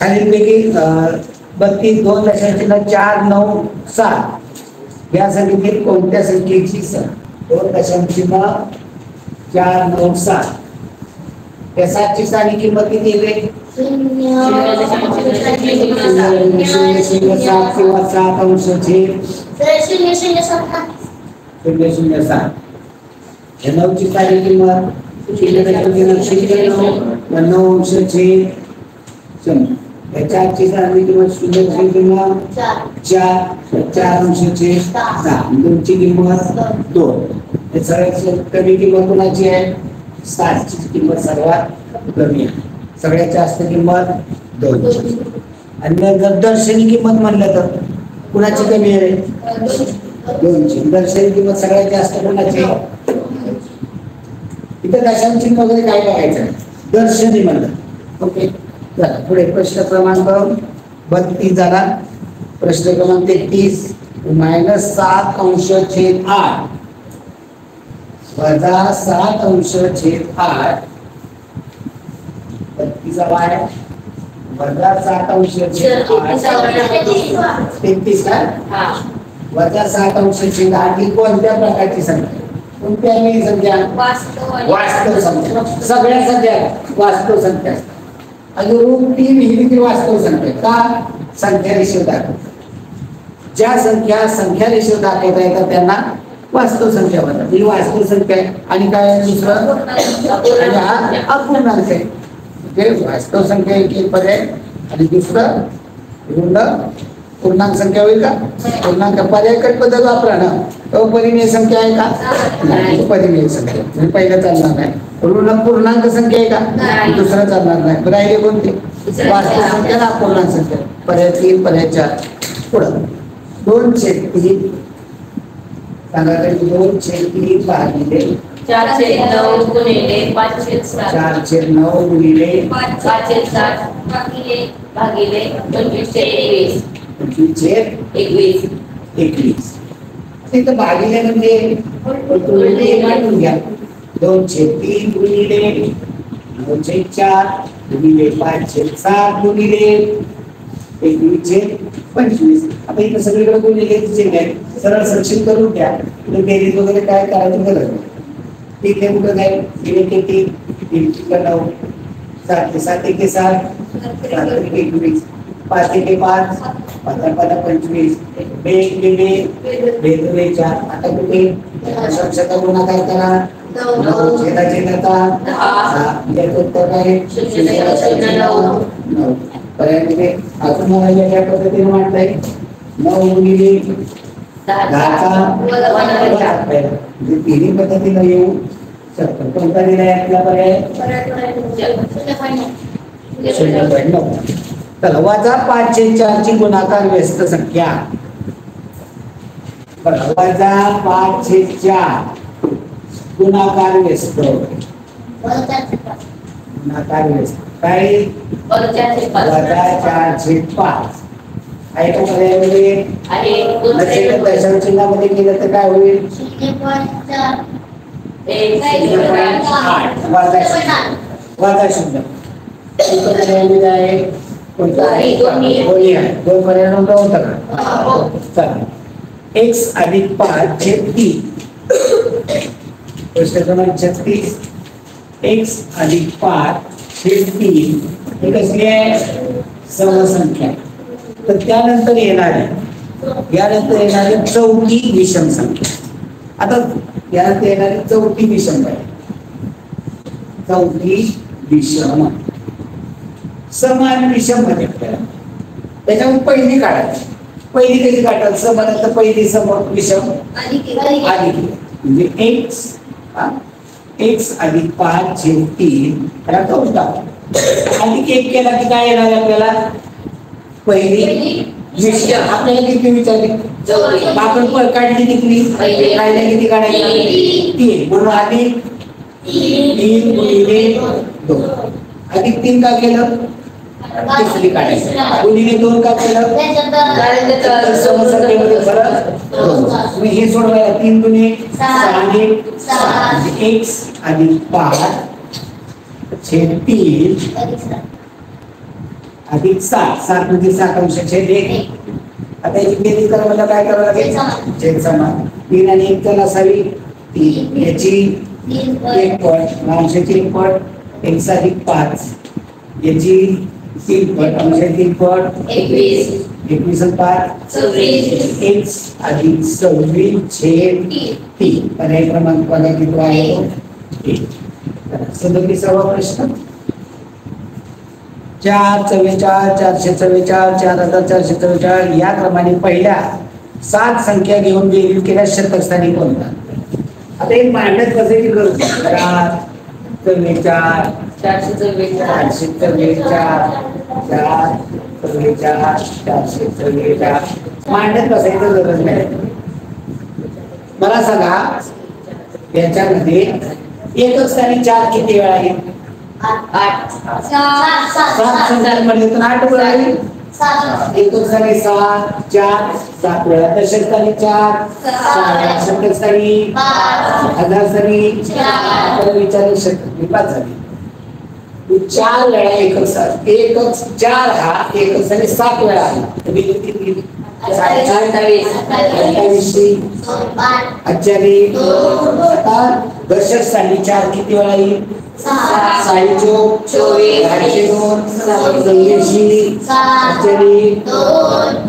खालीलपैकी 32 2 दशांश 4 9 7 या संख्येतील कोणत्या संख्येची 2 दशांश 4 9 7 या 7 ची साधी किंमत किती येते, 0.07 किंवा 7 अंशाचे 0.07. या 9 ची साधी किंमत 9 अंशाचे 100. या 4 ची साधी किंमत 4 अंशाचे 10. 2 ची किंमत 2. हे सगळ्यात कमी किंमत कोणाची आहे, 7 ची किंमत सर्वात कमी आहे, सगळ्यात जास्त किंमत 2 ची. आणि जर दर्शनी किंमत म्हणलं तर कुणाची कमी आहे, 2 ची. दर्शनी किंमत सगळ्यात जास्त कोणाची, इथे दशांश चिन्ह वगैरे काय बघायचं, दर्शनी म्हणलं ओके. चला पुढे प्रश्न क्रमांक 32 झाला. प्रश्न क्रमांक 33 -7/8 वजा 7/8 32 वाय वजा 7/8 33 का हा वजा 7/8 ही कोणत्या प्रकारची संख्या? कोणत्याही संख्या वास्तव संख्या. सगळ्या संख्या वास्तव संख्या असतात. आणि रूप 3 ही देखील वास्तव संख्या. का? संख्या रेषेवर दाखवतात. ज्या संख्या संख्या रेषेवर दाखवता येतात त्यांना वास्तव संख्या म्हणतात. ही वास्तव संख्या आहे. आणि काय आहे दुसरं? आणि हा अपूर्णांक आहे. म्हणजे वास्तव संख्या एक पर्याय आणि दुसरं ऋण पूर्णांक संख्या होईल का? पूर्णांक पर्याय कट पद्धत वापरा ना. अपरिमेय संख्या आहे का? नाही. परिमेय संख्या म्हणजे पहिलं चालणार नाही. ऋण पूर्णांक संख्या आहे का? दुसरं चालणार नाही. राहिले कोणते? वास्तव संख्या ना अपूर्णांक संख्या. पर्याय 3 पर्याय 4. पुढं 2/3 सांगा तरी 2/3 भागिले 4/9 गुणिले 5/7 4/9 गुणिले 5/7 भागिले 25/21 25/21 तिथं भागिले म्हणजे मांडून घ्या. 2/3 गुणिले 9/4 गुणिले 5/7 गुणिले 21/25. आता इथं सगळीकडे गुणिले आहे. सरळ सरशील करून घ्या. बेरीज वगैरे काय करायची गरज नाही. ठीक आहे. कुठं काय गेले ते 3 9 7 7 1 7 7 21 5 1 5 5 5 25 2 4. आता कुठे शब्दाचा गुणाकार करा. 9 छेदाचा 10 उत्तर काय? 9. पर्याय अजून मला या पद्धतीने मांडता येईल. 9 गुणिले 10 तिन्ही पद्धतीने येऊ शकतो. कोणता दिलाय आपला पर्याय? 0.9. चला वजा 5/4 ची गुणाकार व्यस्त संख्या. वजा 5/4 गुणाकार व्यस्त गुणाकार व्यस्त काय? वजा 4/5 आहे का पर्यायामध्ये? दशांश चिन्हामध्ये केलं तर काय होईल? 8 वजा 0. पर्यायामध्ये आहे कोणता आहे? दोन्ही आहे. 2 पर्याय नव्हता होता का? चला x + 5/3 प्रश्न क्रमांक 36 x + 5/3 हे कसली आहे? समसंख्या. तर त्यानंतर यानंतर येणारी चौथी विषम संख्या. आता यानंतर येणारी चौथी विषम आहे. चौथी विषम समान विषम मध्ये त्याच्यावर पहिली काढायची. पहिली कशी काढतात? समान तर पहिली समोर विषम अधिक म्हणजे x + 5/3 त्याला करून टाकू. अधिक 1 केला की काय येणार आपल्याला? पहिली विषम. आपल्याला किती विचारली? आपण काढली किती? काढल्या किती काढायची? 3 म्हणून अधिक 3 गुणिले 2 अधिक 3 का केलं? तिसरी काढायची. गुणिले 2 का केलं? समसंख्येमध्ये फरक 2. मी हे सोडवायला 3 गुणिले 6 x + 5/3 अधिक 7 म्हणजे 7/1. आता याची बेरीज करा म्हणजे काय करावं लागेल? छेद समान. 3 आणि 1 ला असावी 3. याची 1 पट अंशाची 1 पट x + 5 याची 3 पट अंशाची 3 पट 21 आणि 5 26 x + 26/3. पर्याय क्रमांक किती आहे? 37वा प्रश्न 444 444 4444 या क्रमाने पहिल्या 7 संख्या घेऊन बेरीज केल्या शतक स्थानी कोणता? आता एक मांडत बसायची गरज नाही. 444 444 444 मांडत बसायची गरज नाही. मला सांगा याच्यामध्ये एकक स्थानी 4 किती वेळा आहे? आठ सात संख्या म्हणले तर 8 वेळा येईल. एकक स्थानी 7, 4, 7 वेळा. दशक स्थानी 4, 6, शतक स्थानी 5, हजार स्थानी 4, विचारले शतक 5 झाली. 4 वेळा एकक स्थानी. एकक 4 हा एकक स्थानी 7 वेळा आला. तर बिंदू किती? 28. आता दशक स्थानी 4 किती वेळा येईल? 6 चोक 24, 802, 44,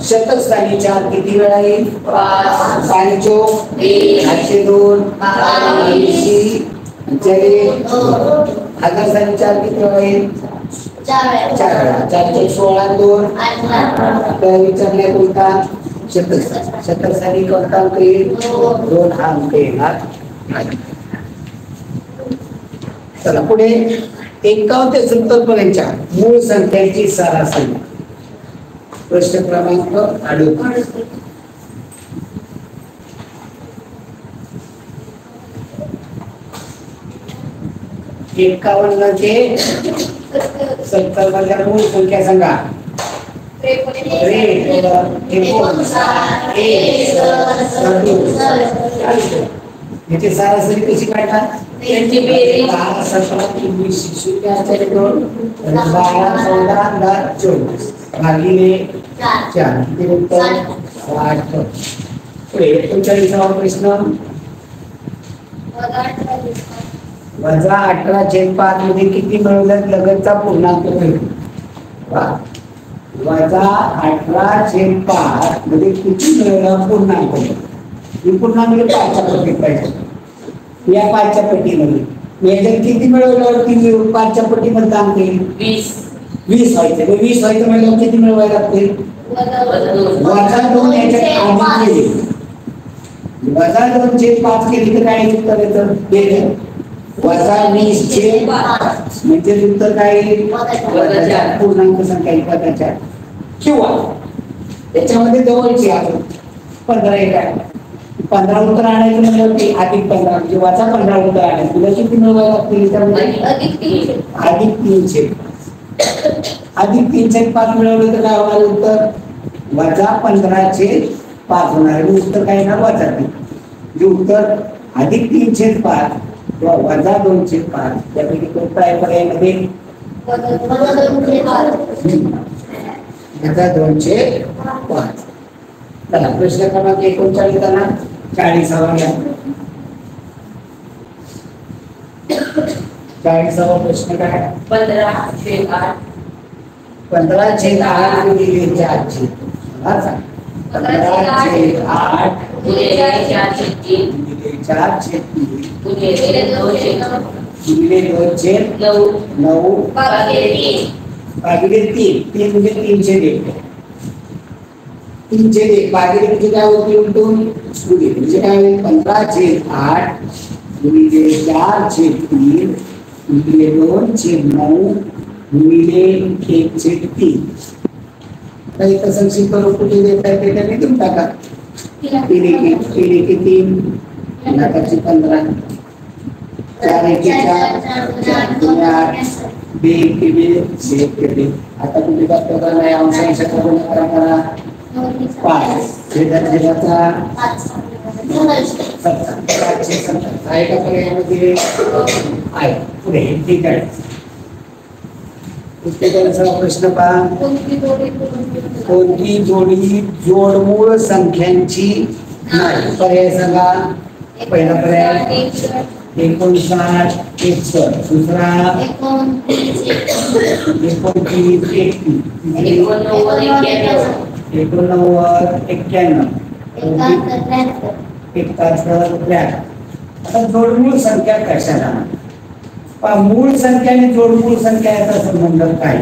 शतक स्थानी 4 किती वेळा येईल? 5 चोक 802, हजार स्थानी 4 किती वेळा येईल? 4 वेळा. 4 चोक 16, 2 आता विचारले कोणता? शतक स्थानी कोणता अंक येईल? 2 हा अंक येणार. चला पुढे 51 ते 70 पर्यंतच्या मूळ संख्यांची सरासरी. प्रश्न क्रमांक 38. 51 ते 70 मधल्या मूळ संख्या सांगा. याची सरासरी कशी काढणार? 10, 17, 24, 0, 2, 12, 14, 10, 24 भागिले 4 किती उत्तर? 8. पुढे 39वा प्रश्न. वजा 18/5 मध्ये किती मिळवल्यात लगतचा पूर्णांक मिळेल? वजा 18/5 मध्ये किती मिळवला पूर्णांक? ही पूर्णांक 5च्या पटीत पाहिजे. या 5च्या पटीमध्ये याच्यात किती मिळवल्यावरती 5च्या पटीमध्ये अंक येईल? 20 व्हायचे. 20 व्हायचं म्हणजे किती मिळवायला लागते? वजा 2 याच्यात आधी केली. वजा 2/5 केली तर काय उत्तर येतं? वजा 20/5 म्हणजे उत्तर काय येईल? पूर्णांक संख्या पदाच्या किंवा त्याच्यामध्ये जवळची आहे 15 येतात. 15 उत्तर आणायचं म्हणजे अधिक 15 म्हणजे वजा 15 उत्तर आणायचं. तुला किती मिळवायला लागतील? अधिक 300. अधिक 3/5 मिळवलं तर काय होणार उत्तर? वजा 15/5 होणार. उत्तर काय येणार? वजा 3. जे उत्तर अधिक 3/5 किंवा वजा 2/5 त्यापैकी कोणता आहे पर्यायामध्ये? वजा 2/5. चला प्रश्न क्रमांक 39 आला. 40वा घ्या. 40वा प्रश्न काय? 15/8 15/8 गुणिले 4/3. 15/8 गुणिले 4/3 गुणिले 2/9 भागिले 3. 3 म्हणजे 3/1. 3/1 भागिले म्हणजे काय होते? उलटून गुणिले म्हणजे काय होईल? 15/8 गुणिले 4/3 गुणिले 2/9 गुणिले 1/3. तर इथं संक्षिप्त करून कुठे देता येते त्याने देऊन टाका. 3 1 3 नाकाची 15 4 1 4 2 8 2 1 आता तुम्ही बघता का नाही? अंशांश गुणाकार करा. 5 छेदाचा 7 आहे का पर्यायामध्ये? आहे. पुढे ठीक आहे. पुस्तकाचा प्रश्न पहा. कोणती जोडी जोडमूळ संख्यांची नाही? पर्याय सांगा. पहिला पर्याय 59 61. दुसरा 29 31. 89 91 71. आता जोडमूळ संख्या कशाला? मूळ संख्या आणि जोडमूळ संख्या याचा संबंध काय?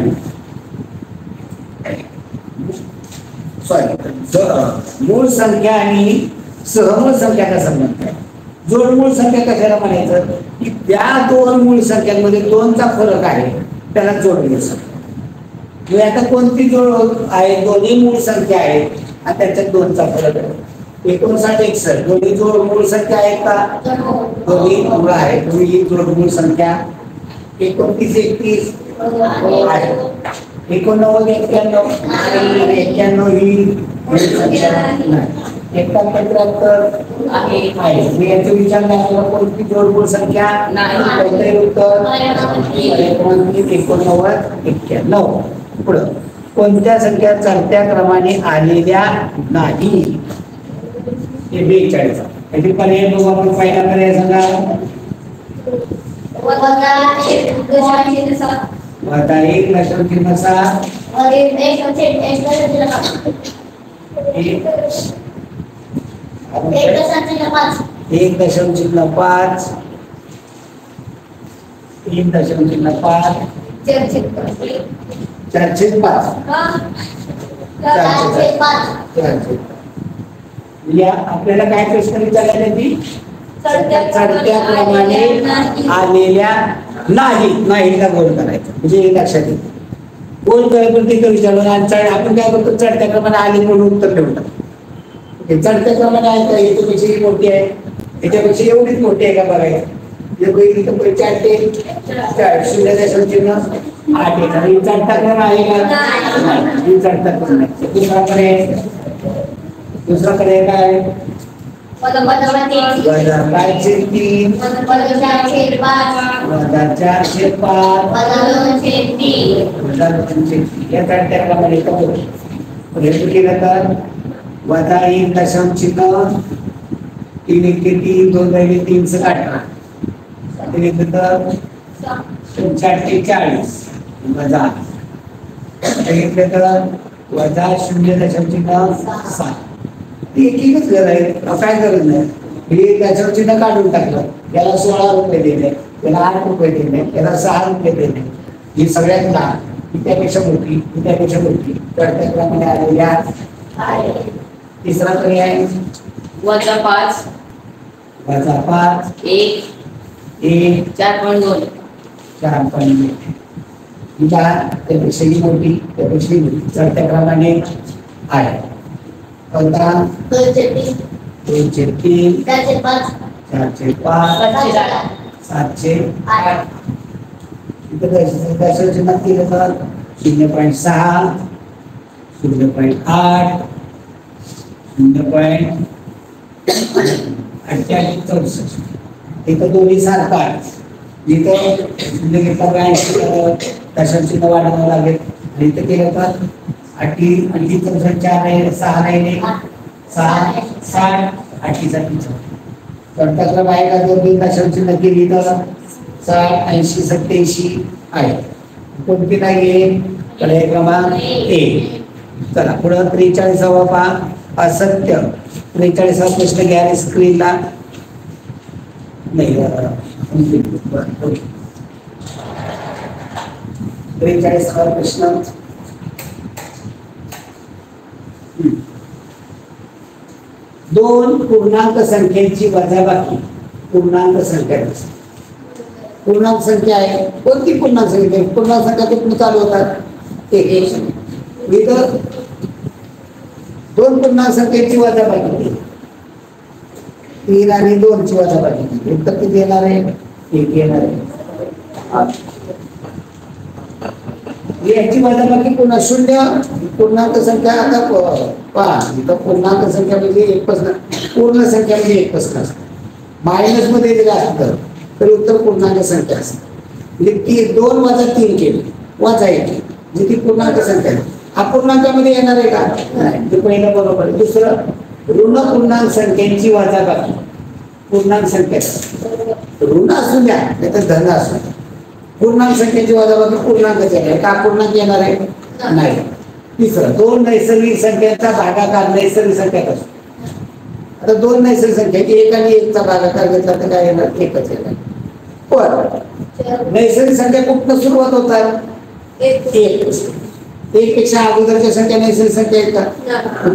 सॉरी, मूळ संख्या आणि सहमूळ संख्याचा संबंध आहे. जोडमूळ संख्या कशाला म्हणायचं? की त्या दोन मूळ संख्यांमध्ये 2चा फरक आहे त्याला जोडमूळ संख्या. आता कोणती जोड आहे? दोन्ही मूळ संख्या आहेत आणि त्याच्यात 2चा फरक आहे. 59 61 दोन्ही जोडमूळ संख्या आहेत का? दोन्ही मूळ आहेत. दोन्ही जोडमूळ संख्या 29 31 आहे. 89 91 91 ही संख्या नाही. 71 आहे. मी याचा विचार नाही केला. कोणती जोडपूर संख्या नाही. कोणते उत्तर 89 91. पुढं कोणत्या संख्या चढत्या क्रमाने आलेल्या नाही? हे 42. याचे पर्याय बघू आपण. पहिला पर्याय सांगा. वजा 1.6 1.5 3.5 4/5 या आपल्याला काय प्रश्न विचारला त्यांनी? चढत्या क्रमाने आलेल्या नाहीला गोल करायचं. म्हणजे हे लक्षात येईल. गोल करायचं तिथं विचारलं आणि आपण काय करतो? चढत्या क्रमाने आले म्हणून उत्तर ठेवतात. चढत्या क्रमाने आहे का? याच्यापेक्षा ही मोठी आहे, याच्यापेक्षा एवढीच मोठी आहे का बघायचं. इथं 0.8 आहे. चढता क्रम आहे का? ही चढता क्रम आहे. दुसरा पर्याय काय? वजा 3 वजा 4/5 या चढत्या क्रमाने केलं तर वजा 1.3 3 1 3 2 राहिले 3 18 40 वजा वजा 0.7 एकच घर आहे. काय गरज नाही. हे त्याच्यावर चिन्ह काढून टाकलं. याला 16 रुपये दिले, याला 8 रुपये दिले, याला 6 रुपये दिले. ही सगळ्यात लहान, त्यापेक्षा मोठी, त्यापेक्षा मोठी चढत्या क्रमाने आलेल्या. तिसरा पर्याय वजा 5 1 4.2 त्यापेक्षा मोठी, त्यापेक्षा मोठी चढत्या क्रमाने आहे. 203 4/5 7/8 इथं चिन्ह केलं तर 0.6 0.8 0.68 इथं दोन्ही सारखाच. जिथं दशांश चिन्ह वाढवावं लागेल. आणि इथं केलं तर 8 4 आहे 6 राहिले 6 60 8 चढता क्रम आहे का? दोन दशांश चिन्ह केली तर 60 80 87 आहे. कोणती नाही? पर्याय क्रमांक 1. चला पुढे 43वा पहा. असत्य. 43वा प्रश्न घ्या स्क्रीनला. नाही 43वा प्रश्न. दोन पूर्णांक संख्येची वजाबाकी. पूर्णांक संख्या पूर्णांक संख्या आहे. कोणती पूर्णांक संख्या? पूर्णांक संख्या कुठून चालू होतात? 1. इथं दोन पूर्णांक संख्येची वजाबाकी 3 आणि 2 ची वजाबाकी उत्तर किती येणार आहे? 1 येणार आहे. याची वजाबाकी पुन्हा 0 पूर्णांक संख्या. आता पहा इथं पूर्णांक संख्या म्हणजे एकच पूर्ण संख्या म्हणजे एकच नसते. मायनस मध्ये जर असतं तर उत्तर पूर्णांक संख्या असते. म्हणजे 2 वजा 3 केली वजा 1 म्हणजे ती पूर्णांक संख्या. अपूर्णांकामध्ये येणार आहे का? नाही. ते पहिलं बरोबर. दुसरं ऋण पूर्णांक संख्येची वजाबाकी. पूर्णांक संख्या ऋण असू द्या नाही तर धन असू द्या. पूर्णांक संख्येची वजाबाकी पूर्णांकाची आहे का? अपूर्णांक येणार आहे? नाही. तिसरं दोन नैसर्गिक संख्यांचा भागाकार नैसर्गिक संख्यात असतो. आता दोन नैसर्गिक संख्या 1 आणि 1 चा भागाकार घेतला तर काय येणार? 1च येणार. पण नैसर्गिक संख्या कुठनं सुरुवात होतात? 1 पेक्षा अगोदरच्या संख्या नैसर्गिक संख्या आहेत का?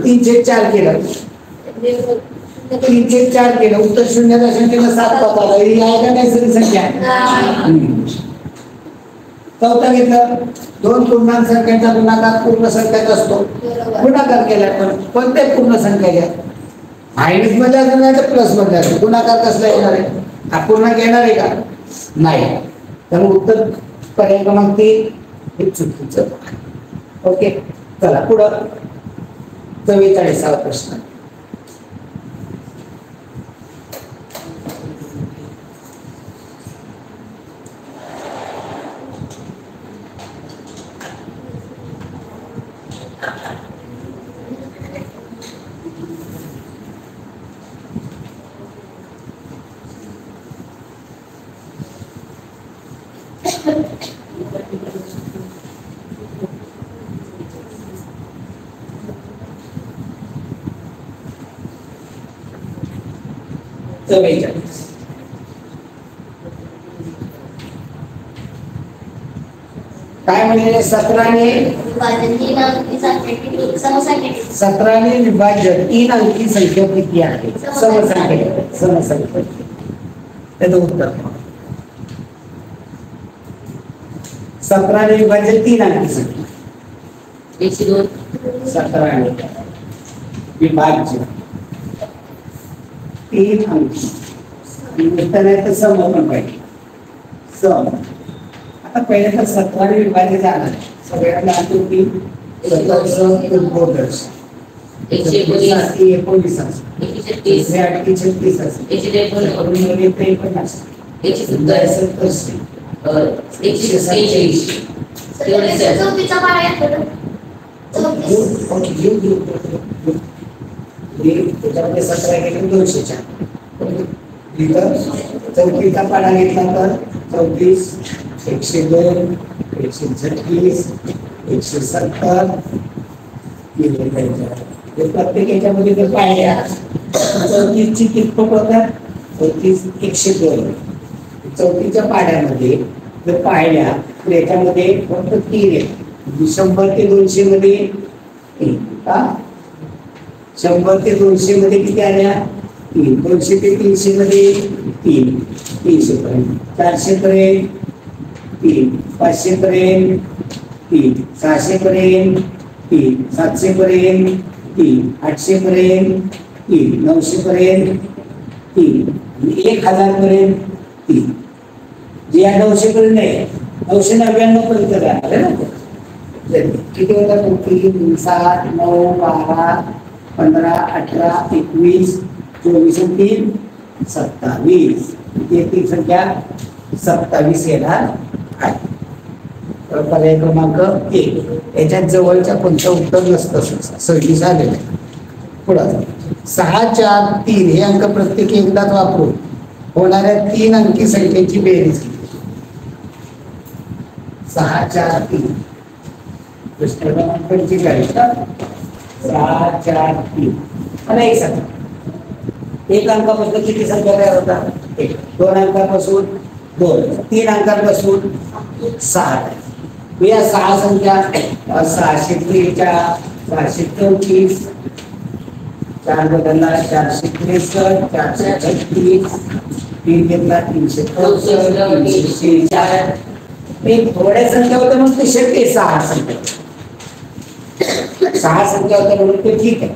3/4 केलं 3/4 केलं उत्तर 0.7 पकडा. ही आहे का नैसर्गिक संख्या? चौथा घेतलं दोन पूर्णांक संख्येचा गुणाकार पूर्ण संख्येत असतो. गुणाकार केला पण कोणत्या पूर्ण संख्या घ्या? मायनस मध्ये असं नाही तर प्लस मध्ये असतो. गुणाकार कसला येणार आहे? अपूर्णांक येणार आहे का? नाही. त्यामुळे उत्तर पर्याय क्रमांक 3 हे चुकीचं. ओके, चला पुढं 44वा प्रश्न. काय म्हणजे 17ने विभाज्य 3 अंकी संख्या किती आहे? समसंख्या. त्याचं उत्तर 17ने विभाज्य 3 अंकी संख्या 102. 17ने विभाज्य 3 अंकी तर सम पण पाहिजे. सम आता पहिले तर 17ने विभाज्य झालं. सगळ्यात आधी की 119 119 136 त्याच्यामध्ये 17 गेले 204. चौथीचा पाढा घेतला तर 34 102 136 170 प्रत्येक याच्यामध्ये जर पाहिल्या 34ची कितपत होतात? 34 102. चौथीच्या पाढ्यामध्ये जर पाहिल्या तर याच्यामध्ये फक्त 3 आहेत. 100 ते 200 मध्ये 100 ते 200 मध्ये किती आल्या? 3. 200 ते 300 मध्ये 3. 300 पर्यंत 400 पर्यंत 3. 500 पर्यंत 3. 600 पर्यंत 3. 700 पर्यंत 3. 800 पर्यंत 3. 900 पर्यंत 3. 1000 पर्यंत 3. जे या 900 पर्यंत आहे 999 पर्यंत जाणार ना. किती होतात? 3 7 9 12 15 18 21 24 3 27. ती संख्या 27 येणार आहे. पर्याय क्रमांक 1. याच्यात जवळच्या कोणतं उत्तर नसतं. 26 आलेलं आहे. पुढं 6 4 3 हे अंक प्रत्येक एकदाच वापरून होणाऱ्या 3 अंकी संख्येची बेरीज किती? 6 4 3 प्रश्न क्रमांक 45. 6 4 3 आणि एक संख्या. एक अंकापासून किती संख्या तयार होतात? 1. 2 अंकापासून 2. 3 अंकापासून 6. या 6 संख्या 643 634 4 बदलला 463 436 3 घेतला 364 एक थोड्या संख्या होत्या मग ते शक्य 6 संख्या 6 संख्या होत्या म्हणून ते ठीक आहे.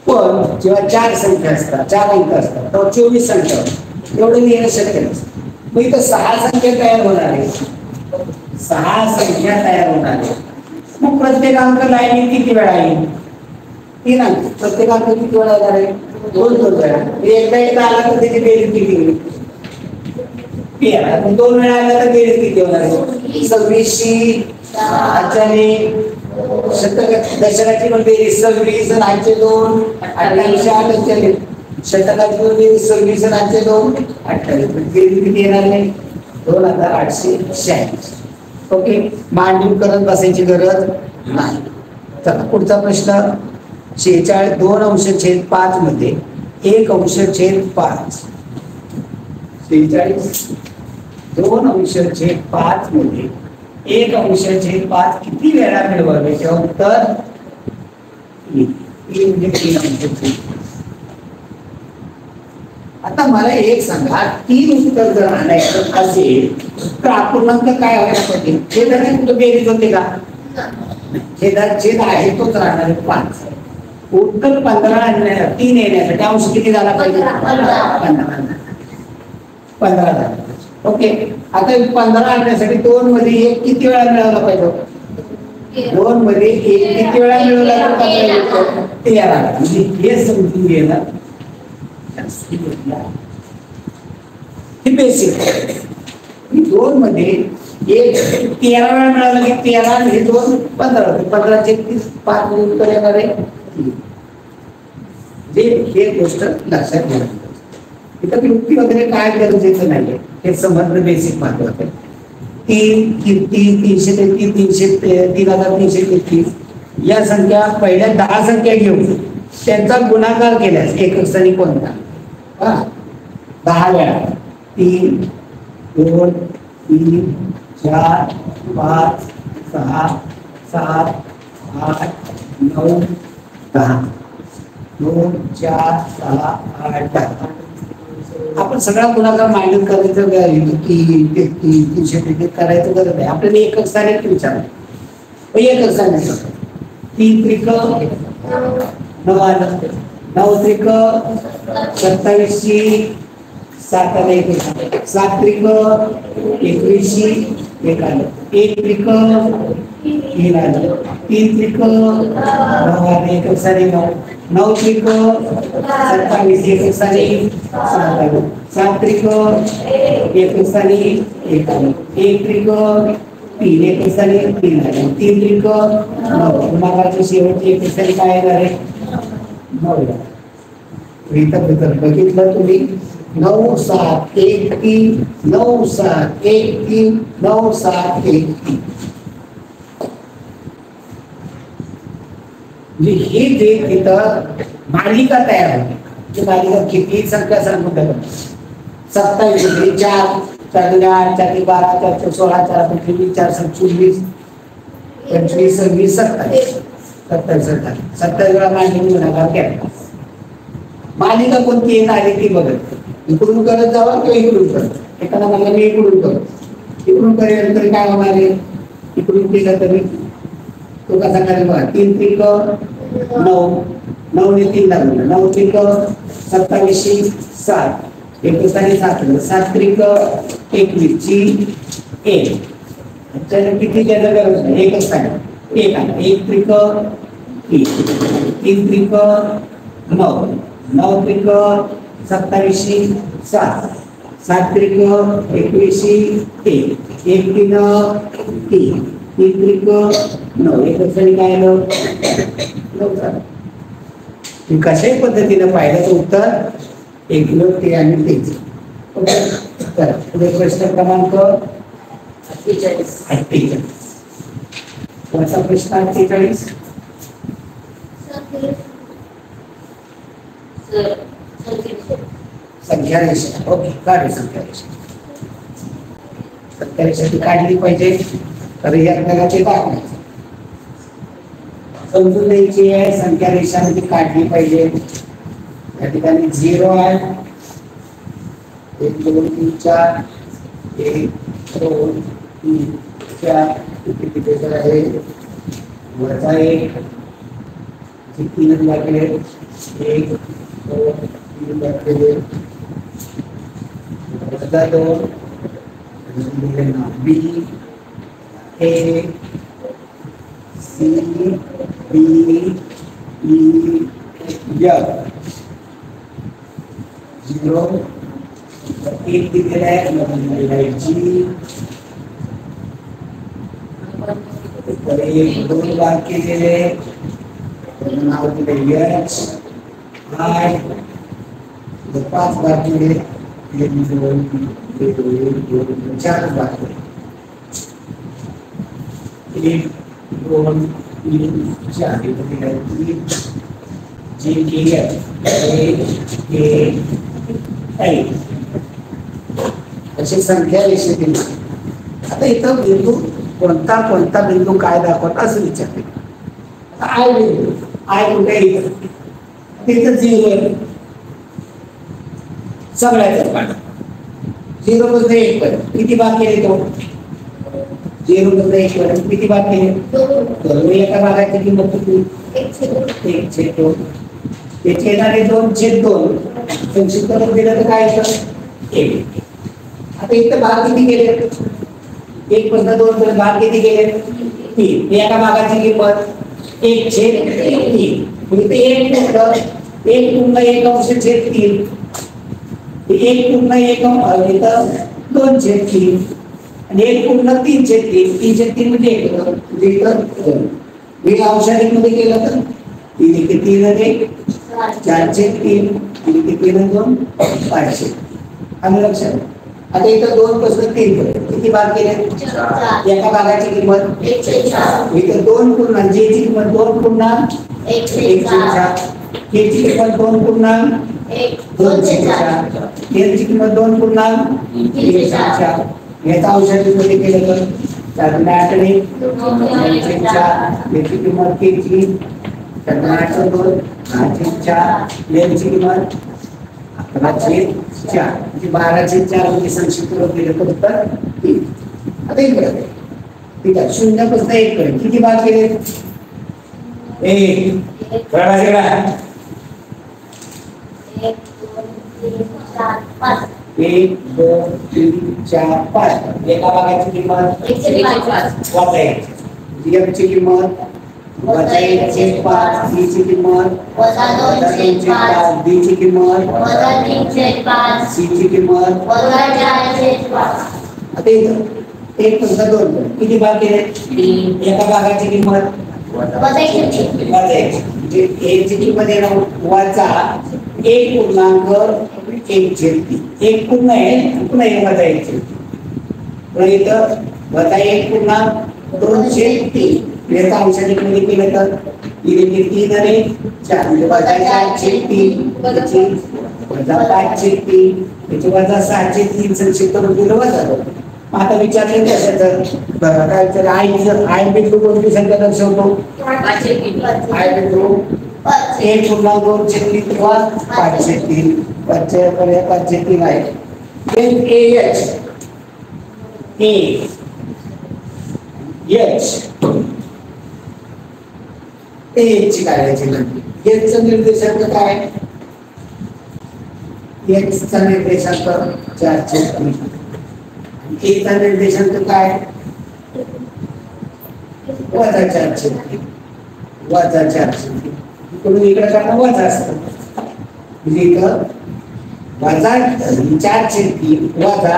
पण जेव्हा 4 संख्या असतात 4 अंक असतात तेव्हा 24 संख्या होतात. एवढं लिहिणं शक्य नसतं. मग इथं 6 संख्या तयार होणार आहे. 6 संख्या तयार होणार आहे. मग प्रत्येक अंक लाईन किती वेळा येईल? 3 अंक. प्रत्येक अंक किती वेळा येणार आहे? 2 वेळा. एकदा आला तर त्याची बेरीज किती होईल? 2 वेळा आला तर बेरीज किती होणार आहे? 26 दशकाची पण बेरीज 26 आणि 2 28 48 षटकाची पण बेरीज 26 आणि 2 28 बेरीज किती येणार नाही? 2886. ओके, मांडणी करत बसायची गरज नाही. चला पुढचा प्रश्न 46 2/5 मध्ये 1/5 46 2/5 मध्ये 1/5 किती वेळा मिळवावे? तेव्हा उत्तर 3 म्हणजे 3/5. आता मला एक सांगा, 3 उत्तर जर आणायचं असेल तर अपूर्णांक काय व्हायला पाहिजे? छेदाने कुठं बेरीज होते का? छेद आहे तोच राहणार आहे 5. उत्तर 15 3 येण्यासाठी अंश किती झाला पाहिजे? 15 झाला. ओके. आता 15 आणण्यासाठी 2 मध्ये 1 किती वेळा मिळवला पाहिजे? 2 मध्ये 1 किती वेळा मिळवला तर 15 येतो? 13. म्हणजे हे समजून घेणं हे बेसिक. 2 मध्ये 1 13 वेळा मिळाला की 13 आणि हे 2 15 होते. 15 चे 30 5 मध्ये उत्तर येणार आहे. हे गोष्ट लक्षात घ्या. इथं युक्ती वगैरे काय गरजेचं नाहीये, हे समजणं बेसिक महत्वाचं आहे. 3,333 या संख्या पहिल्या 10 संख्या घेऊन त्यांचा गुणाकार केल्यास एकक स्थानी कोणता? 10 वेळा 3 2 3 4 5 6 7 8 9 10 2 4 6 8 10. आपण सगळा गुणाकार मायनस करायचं की 333 करायचं गरज नाही. आपल्याला एकक स्थानी विचारलं, एकक स्थानी 3 त्रिक 9 आलं, 9 त्रिक 27, 7 आलं 21, 7 त्रिक 21, 1 आलं, 1 त्रिक 3 आलं, 3 त्रिक 9 आलं, एकक स्थानी 9, 9 त्रिक 27, एकक स्थानी 7 आलं, 7 त्रिक एकक स्थानी 1 आलं, 1 त्रिक 3 एकक स्थानी 3 आलं, 3 त्रिक 9. गुणाकाराच्या शेवटची एकक स्थानी काय येणार आहे? 9. इथं बघितलं तुम्ही 9 7 1 3 9 7 1 3 9 7 1 3. हे जे तिथं मालिका तयार होते, मालिका किती संख्या सांगू शकतो? 27 होती, 4 4 8 4 12 4 16 4 25 4 24 25 26 27 27 वेळा मालिका गुणाकार केला. मालिका कोणती आली ती बघत इकडून करत जावा किंवा इकडून करत. एखादा मला मी इकडून करतो, इकडून करेल तरी काय होणार आहे? इकडून केलं तरी तो कसा करेल बघा. 3 त्रिक 9, 9 ने 3 लागलं, 9 त्रिक 27 7, एकक स्थानी 7, 7 त्रिक 21 ची 1. किती त्याचं गरज नाही, एकच स्थानी 1 आलं, 1 त्रिक 3, 3 त्रिक 9, 9 त्रिक 27 7, 7 त्रिक 21 1, 1 3 3, 3 त्रिक 9, एकच स्थानी काय आलं? 9 झालं. कशाही पद्धतीने पाहिलं तर उत्तर 1 किलो ते आणि 3. पुढे प्रश्न क्रमांक 48. कोणता प्रश्न 48? संख्या रेषा. ओके, काढू संख्या रेषा. संख्या रेषा ती काढली पाहिजे, तर हे आपल्याला ते दाखवायचं समजून द्यायची आहे. संख्या रेषा मध्ये काढली पाहिजे. या ठिकाणी 0 आहे, 1 2 3 4 1 2 3 4 किती पेपर आहे? वरचा 1 3 लागले, 1 2 3 लागले, वरचा 2 बी ए सी बी ई एफ 0 1 दिलेला आहे, जी एक 2 भाग केलेले, नाव दिले एच आय, 5 भाग केले, 1 2 3 4 भाग केले, 1 2 3 4 जी के ए अशी संख्या रेषेतील. आता इथं बिंदू कोणता बिंदू काय दाखवत असं विचारते. आय बिंदू, आय कुठे इथं तिथं 0 आहे, सगळ्याच पाठ 0 पासून 1 पर्यंत किती भाग केले? तो 0 पासून 1 पर्यंत किती भाग केले? 2. एका भागाची किंमत किती? 1/2. त्याचे येणारे 2/2 संक्षिप्त रूप दिलं तर काय येतं? 1. आता इथं भाग किती गेले? 1 पासून 2 पर्यंत भाग किती गेले? 3. एका भागाची किंमत 1/3. इथे 1.1/3. 1.1 इथं 2/3 आणि 1.3/3. 3/3 म्हणजे 1 म्हणजे इथं 2. मी औषधिक मध्ये केलं तर 3 आणि 1 4/3 आणि 3 आणि 2 5/3. आलं लक्षात? आता इथं 2 पासून 3 पर्यंत किती भाग केले? एका भागाची किंमत 1/4. इथं 2 पूर्णांक ची किंमत 2 पूर्णांक 1/4. ची किंमत 2 पूर्णांक 2/4. ची किंमत 2 पूर्णांक 1/4. याचा औषधामध्ये केलं तर 4/8 2/4. याची किंमत केची 4/8 2 6/4. यांची किंमत 11/4 म्हणजे 12/4 मध्ये संक्षिप्त रूप दिलं तर उत्तर 3. आता इकडे ठीक आहे, 0 पासून 1 पर्यंत किती भाग केले? 1 कळा सगळा 1 2 3 4 5. 1 2 3 4 5. एका भागाची किंमत 1/5. वजा 1. f ची किंमत वजा 1/5. b ची किंमत वजा 2/5. d ची किंमत वजा 3/5. c ची किंमत वजा 4/5. आता इथं 1 पासून 2 पर्यंत किती भाग केले? 3. एका भागाची किंमत वजा 1/3. वजा 1 म्हणजे a ची किंमत येणार वजा 1.1/3. 1 पूर्ण आहे पुन्हा 1 वजा 1/3. तर इथं वजा 1.2/3. याचा औषधिक मध्ये केलं तर इथे 3 आणि 4 म्हणजे वजा 4/3. याची वजा 5/3. याची वजा 6/3 संक्षिप्त रूप दिलं वजा 2. आता विचारले कशाचं बघा काय तर आय बिंदू कोणती संख्या दर्शवतो? 5/3. आय बिंदू 1.2/3 किंवा 5/3. 5/3 आहे. then ची काढायची नाही. चा निर्देशांक काय? x चा निर्देशांक 4/3. a चा निर्देशांक काय? वजा 4/3. वजा 4/3. इकडून इकडे काढणं वजा असतं म्हणजे इथं वजा 4/3 वजा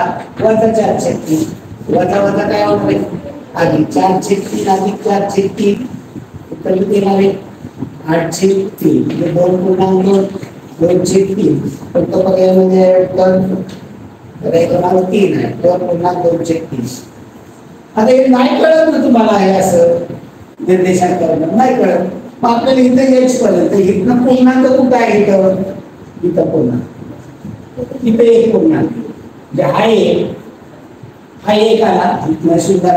4/3. वजा काय होणार? अधिक 4/3 अधिक 4/3 उत्तर किती येणार आहे? 8/3 म्हणजे 2.2 2/3. फक्त पर्यायामध्ये उत्तर क्रमांक 3 आहे 2.2/3. आता हे नाही कळत ना तुम्हाला हे असं निर्देशांक करणं नाही कळत. मग आपल्याला इथं यायच पर्यंत इथनं पूर्णांक कुठं आहे? इथं पूर्णांक इथे 1 पूर्णांक म्हणजे हा एक आला इथनं सुद्धा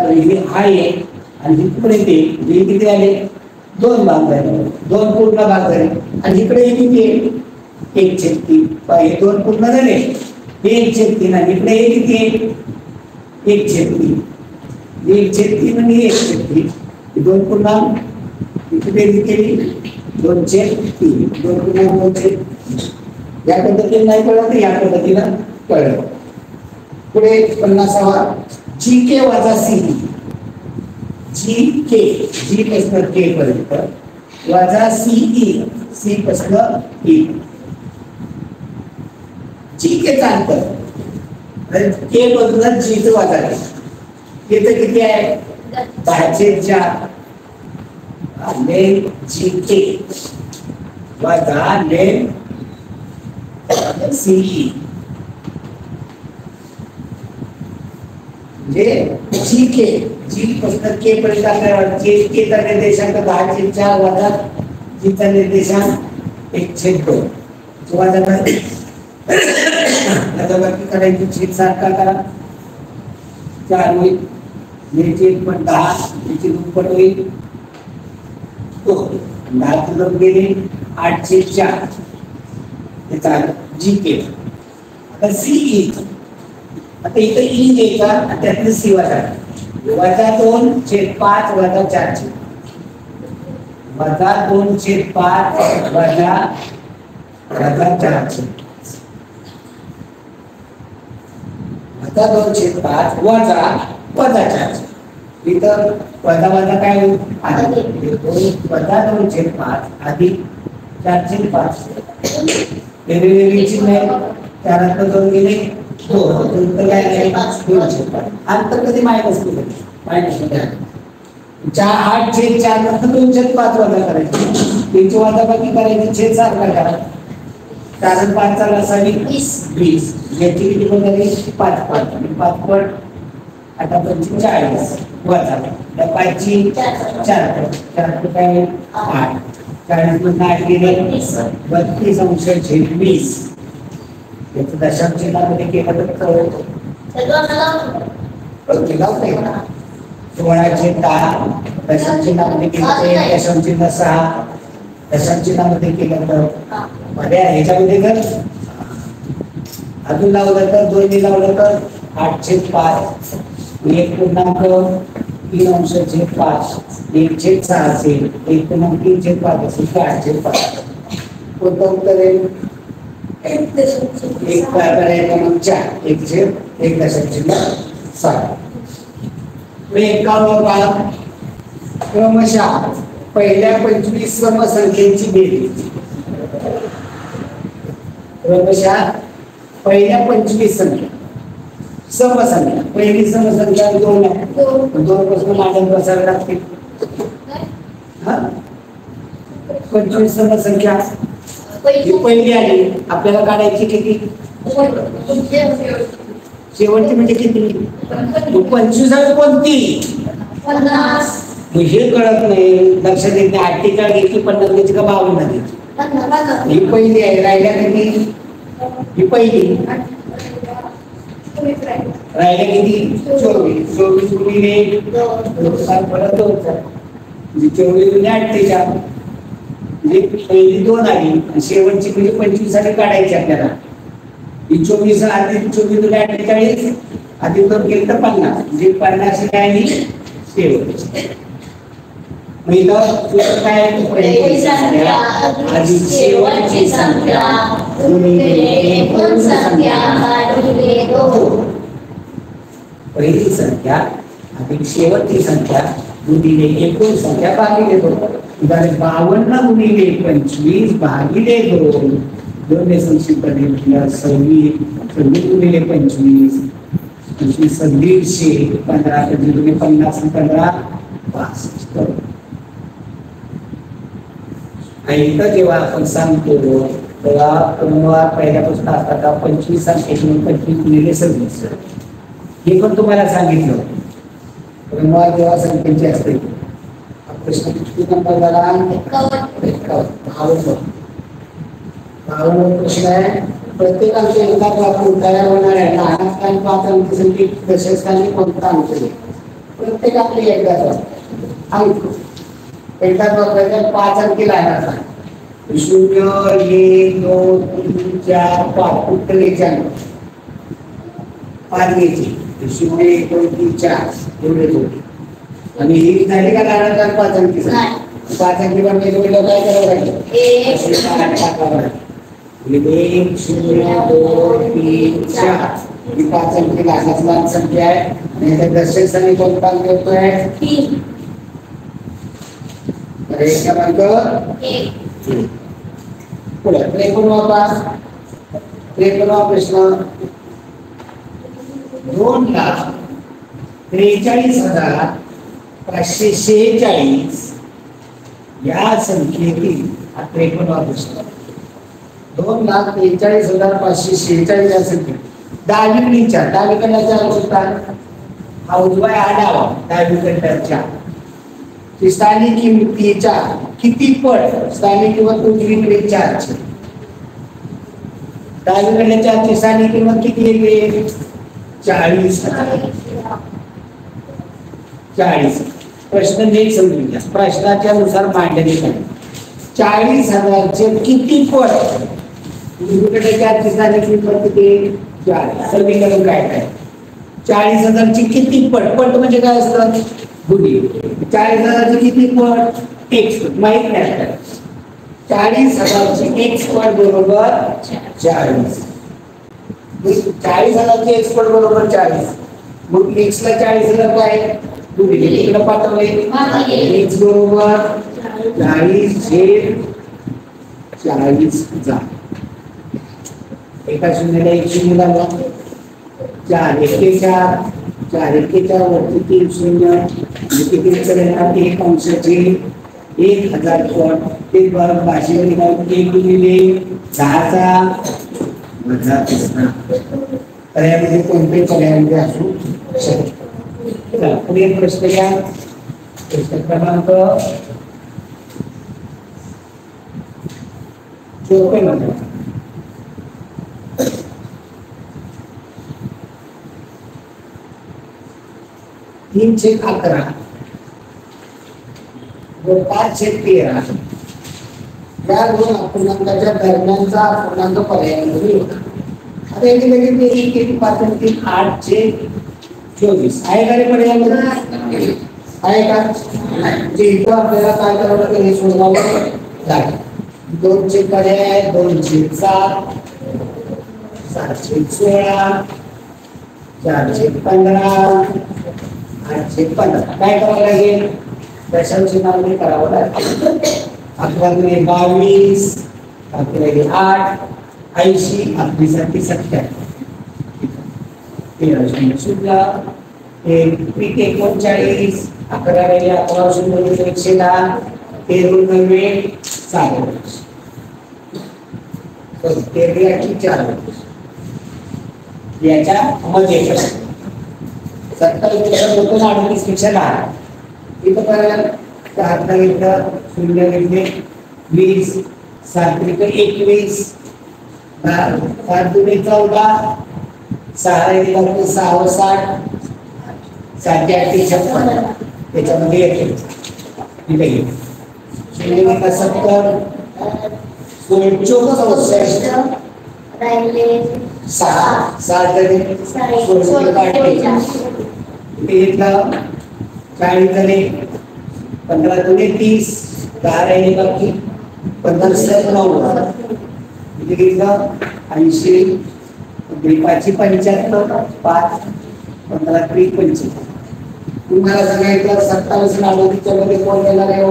हा एक आणि इथपर्यंत म्हणजे किती आले? 2 भाग झाले. 2 पूर्ण भाग झाले आणि इकडे किती आहे? 1/3. हे 2 पूर्ण झाले 1/3 आणि इकडे किती आहे? 1/3. 1/3 आणि 1/3 2 पूर्णांक किती केली? 2/3. 2 पूर्णांक 2/3. या पद्धतीने नाही कळलं तर या पद्धतीनं कळलं. पुढे 50वा GK वजा CE. GK G पासून K पर्यंत वजा CE C पासून E. GK चा अंतर K पासून G चं वजा आहे. K चं किती आहे? 10/4 लेन GK वजा लेन CE म्हणजे GK G पासून K पर्यंत आपल्याला K चा निर्देशांक 10/4 वजा G चा निर्देशांक 1/2 वजा आता बाकी करायची छेद सारखा करा 4 होईल. याची 10 याची दुप्पट होईल 2. 10 चं गेले 8/4 याचा GK. आता CE आता इथे ई घ्यायचा आणि त्यातलं सी वजा 2/5 वजा 4/4 वजा 2/5 वजा 4/4 आता 2/5 वजा वजा 4. इथं वजा वजा काय होईल? वजा 2/5 अधिक 4/5. वेगवेगळी चिन्ह आहे. 4 2 गेले 2. तर काय आहे? 2/5. अंतर कधी मायनस केलं? मायनस मध्ये 8/4 नंतर 2/5 वजा करायची. त्याची वजाबाकी करायची. छेद सारखा करा. कारण 5 चा लसावी 20. याची किती पण झाली? 5 5 आणि 5 पट आता 45 वजा त्या 5 ची 4 पट 4 पट काय 8. 40 मधून 8 गेले 32 अंश छेद 20. याचं दशांश चिन्हामध्ये केलं तर 16/10 दशांश चिन्हामध्ये केलं तर दशांश चिन्ह 6. दशांश चिन्हामध्ये केलं तर मध्ये ह्याच्यामध्ये जर अजून लावलं तर 2 लावलं तर 8/5 1.3 अंश छेद 5 1/6 असेल 1.3/5 असेल 8/5. कोणतं उत्तर आहे? 1/4 1/6. क्रमशः पहिल्या 25 समसंख्येची बेरीज. क्रमशः पहिल्या 25 संख्या समसंख्या. पहिली समसंख्या 2 आहे. 2 पासून मागे बसायला लागते. 25 समसंख्या ही पहिली आली. आपल्याला काढायची किती? शेवटची म्हणजे किती? 25 कोणती? 50. हे कळत नाही. लक्षात येत नाही. 48 घ्यायची 50 घ्यायची का 52 घ्यायची? ही पहिली आहे. राहिल्या किती? ही पहिली राहिल्या किती? 24. 24 गुणिले 24 गुणिले 48 म्हणजे पहिली 2 आली आणि शेवटची म्हणजे 25 साठी काढायची आपल्याला. ही 24 अधिक 24 गुणिले 48 अधिक 2 केले तर 50 म्हणजे 50 काय आली शेवटची. काय पहिली संख्या अधिक शेवटची संख्या गुणिले एकूण संख्या भागिले 2. पहिली संख्या अधिक शेवटची संख्या गुणिले एकूण संख्या भागिले 2. उदाहरण 52 गुणिले 25 भागिले 2. 2 ने संक्षिप्त करेल 26 गुणिले 25 25 150 15 गुणिले 50 15 65. इथं जेव्हा आपण सांगतो तेव्हा क्रमवार पहिल्यापासून असतात. 25 संख्येतून 25 गुणिले 26 हे पण तुम्हाला सांगितलं. क्रमवार जेव्हा संख्येची असते प्रश्न किती नंबर झाला? 51. प्रश्न आहे. प्रत्येक अंक एकाच वापरून तयार होणार आहे. लहान स्थानी 5 अंक संख्ये दशस्थानी कोणता अंक आहे? प्रत्येक आपली एकदाच अंक एकदाच वापरायचा. 5 अंकी लहान असतात. 0 1 2 3 4 5 उत्तरेचे अंक 5 घ्यायचे. 0 1 2 3 4 एवढे होते. आणि ही झाली का लहान 5 अंकी? 5 अंकी बनवायचं काय करावं लागेल? 1 0 2 3 4 ही 5 अंकी लहान संख्या आहे. आणि त्या दशस्थानी कोणता अंक येतोय? 3. क्रमांक 1. पुढे 53वा प्रश्न. 2,43,546 या संख्येतील 53वा प्रश्न. 2,43,546 या संख्येत डावीकडील डावीकडच्या कोणता? हा उजवा आहे. हा डावा. डावीकडच्या स्थानिक किंमतीच्या किती पट? स्थानिक किंमत उजवीकडे 4 ची. डावीकडे 4 ची स्थानिक किंमत किती येते? 40,000. प्रश्न नीट समजून घ्या. प्रश्नाच्या नुसार मांडले आहे. 40,000 चे किती पट? उजवीकडे 4 ची स्थानिक किंमत किती? 40. समीकरण काय काय? 40,000 ची किती पट? पट म्हणजे काय असतं? गुणिले 40,000 ची किती पट? x माहित नाही. 40,000 ची x पट बरोबर 40. 40,000चे एक्सपर्ट बरोबर 40. मग एक्स ला 40,000 काय दोन्ही तिकडे पाठवले. एक्स बरोबर 40/40 एका शून्याला एक शून्य लागला. 4 एके 4 वरती 3 शून्य किती येणार एक अंशाचे 1,000 पट ते बरं भाषेवर एक गुणिले 10चा वजा 3 पर्यायामध्ये कोणते पर्यायामध्ये असू शकते. चला पुढे प्रश्न घ्या. प्रश्न क्रमांक 54. 3/11 व 5/13 या दोन अपूर्णांकाच्या दरम्यानचा अपूर्णांक पर्यायामध्ये होता. आता याची लगेच बेरीज केली 5 आणि 3 8/24 आहे का रे पर्यायामध्ये? आहे का? जे इथं आपल्याला काय करावं लागेल हे शोधावं लागेल. 2चे पर्याय 2/7 7/16 4/15 8/15 काय करावं लागेल? दशांश चिन्हामध्ये करावं लागेल. 11×22 8 80 आपलीसाठी 70 13 एक 39 11 110 13 4 याच्या मध्ये 27 पेक्षा लहान इथं करायला 0 20 7 21 7 दुणे 14 6 60 7 8 56 त्याच्यामध्ये येते. इथे 0 70 64 राहिले 6 जरी 40 झाले 15 दुणे 30 10 राहिले बाकी 15 9 इथे घेतलं 80 5 75 5 15 25 तुम्हाला सांगायचं 27 नावाच्या मध्ये कोण येणार आहे?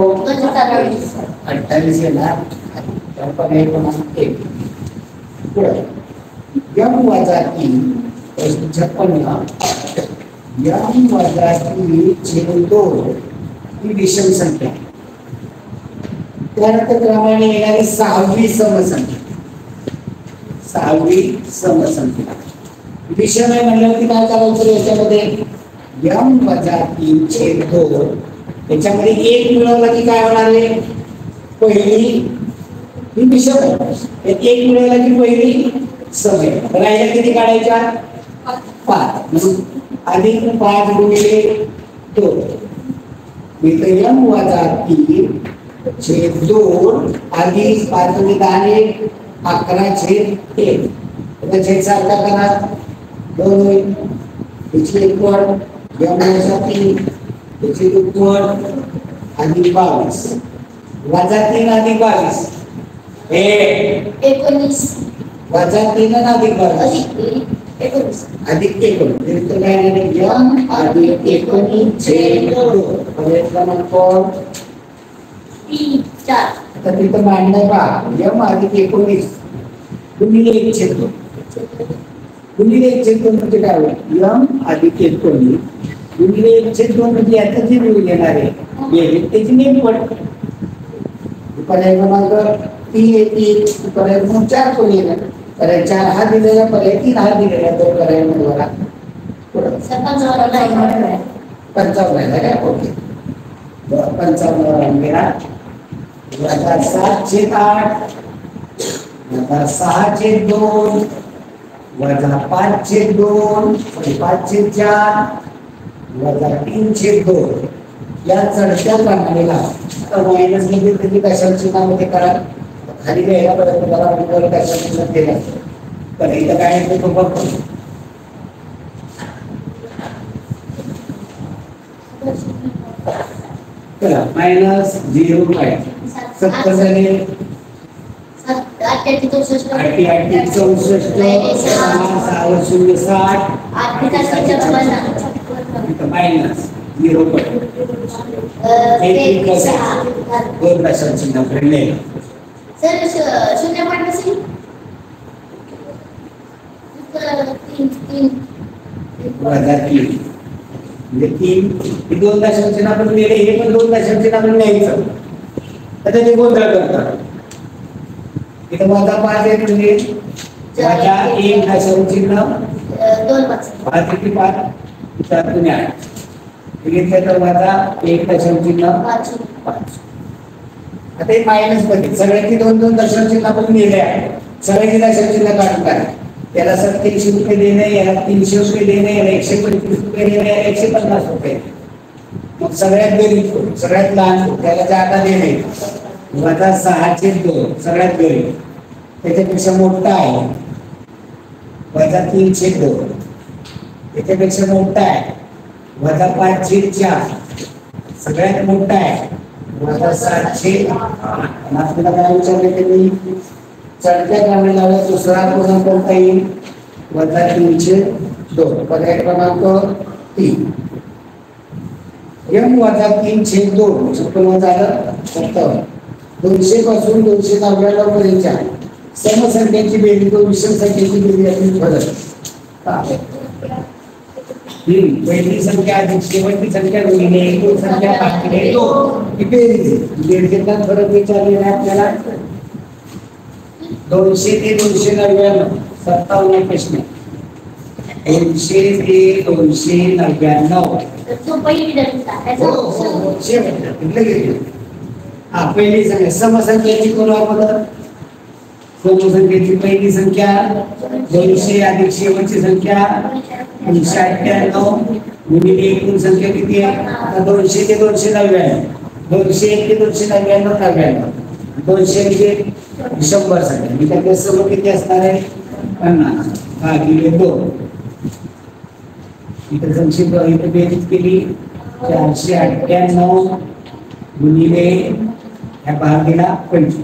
28 येणार. पर्याय क्रमांक 1 यम वजा 3 56 यम वजा 3/2 ही विषम संख्या. त्यानंतर क्रमाने येणारी 6वी समसंख्या. 6वी समसंख्या विषम आहे म्हणल्यावरती काय करायचं याच्यामध्ये? यम वजा 3/2 याच्यामध्ये 1 मिळवला की काय होणार आहे? पहिली ही विषम आहे. 1 मिळवला की पहिली सम आहे. राहिल्या किती काढायच्या? 5 अधिक 5/2 इथे यम वजा 3/2 अधिक 5×10 11/1 आता छेद सारखा करा 2 होईल. याची एकवट यम वजा 3 याची दुप्पट अधिक 22 वजा 3 अधिक 22 19 वजा 3 अधिक 22 अधिक 19 यम अधिक 19/2 पर्याय क्रमांक 3 4 आता तिथं मांडणं पहा यम अधिक 19 गुणिले 1/2 गुणिले 1/2 म्हणजे काय होईल? यम अधिक 19 गुणिले 1/2 म्हणजे आता जे मिळून येणार आहे त्याची नेमपट. पर्याय क्रमांक 3 येतील. पर्याय क्रमांक 4 कोण येणार? पर्याय 4 हा दिलेला, पर्याय 3 हा दिलेला. दोन पर्यायामध्ये बघा 55 आहे काय? ओके 55 गेला. वजा 7/8 वजा 6/2 वजा 5/2 5/4 वजा 3/2 या चढत्या क्रमानेला मायनस मध्ये तुम्ही कशाच्या चिन्हामध्ये करा खाली घ्यायला परत तुम्हाला वर कशाच्या चिन्हात दिला तर इथं काय आहे तो बघतो. चला -0 काय 70 झाले 7 8 अठ्ठ्याऐंशी 64 88 64 6 0 60 मायनस 0 दोन दशांची नंबर सर शून्य पॉईंट असेल वजा 3 म्हणजे 3 हे दोन दशांची नंबर लिहिले हे पण दोन दशांची नंबर लिहायचं आता ते गोंधळ करतात इथं वजा 5 आहे म्हणजे वजा 1 दशांची चिन्ह 2 5 5 किती 5 4 तुम्ही 8 घेतलं तर वजा 1 दशांची चिन्ह 5 आता हे मायनस मध्ये सगळ्यांची दोन दोन दशांश चिन्ह आपण लिहिले आहे सगळ्यांची दशांश चिन्ह काढून टाका याला 87 रुपये देणे याला 300 रुपये देणे याला 125 रुपये देणे याला 150 रुपये मग सगळ्यात गरीब सगळ्यात लहान त्याला जादा देणे वजा 6/2 सगळ्यात गरीब त्याच्यापेक्षा मोठा आहे वजा 3/2 त्याच्यापेक्षा मोठा आहे वजा 5/4 सगळ्यात मोठा आहे वजा 7/8 आपल्याला काय विचारले त्यांनी चढत्या क्रमाने लावला दुसरा क्रमांक कोणता येईल वजा 3/2 पर्याय क्रमांक 3 m वजा 3/2 चुकलं झालं 57 200 पासून 299 पर्यंतच्या समसंख्यांची बेरीज व विषम संख्येची बेरीज यातील फरक पहिली संख्या अधिक शेवटची संख्या गुणिले एकूण संख्या भागिले 2 ही बेरीज आहे बेरीजचा फरक विचारलेला आहे आपल्याला 200 ते 299 57 प्रश्न 200 ते 299 तो पहिली पहिली संख्या समसंख्येची कोण वापरतात समसंख्येची पहिली संख्या 200 अधिक शेवटची संख्या 298 गुणिले एकूण संख्या किती आहे 200 ते 299 201 ते 299 200 म्हणजे 100 संख्या मी त्याच्या समोर किती असणार आहे 50 भागिले 2 इथे संक्षिप्त इथे बेरीज केली 498 गुणिले ह्या भागीला 25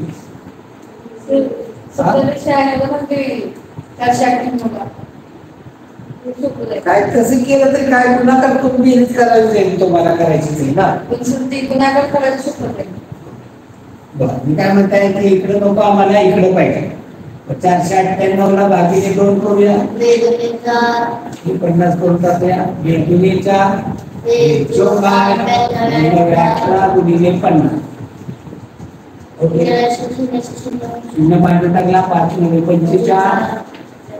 काय कसं केलं तरी काय गुणाकार करून बेरीज करावी जाईल तुम्हाला करायची नाही ना बरं मी काय म्हणताय की इकडे नको आम्हाला इकडे पाहिजे 498 ला भागीले 2 करूया 50 करून टाकूया गुणिले 4 गुणिले 50 ओके शून्य पाहिजे टाकला 5 मध्ये 45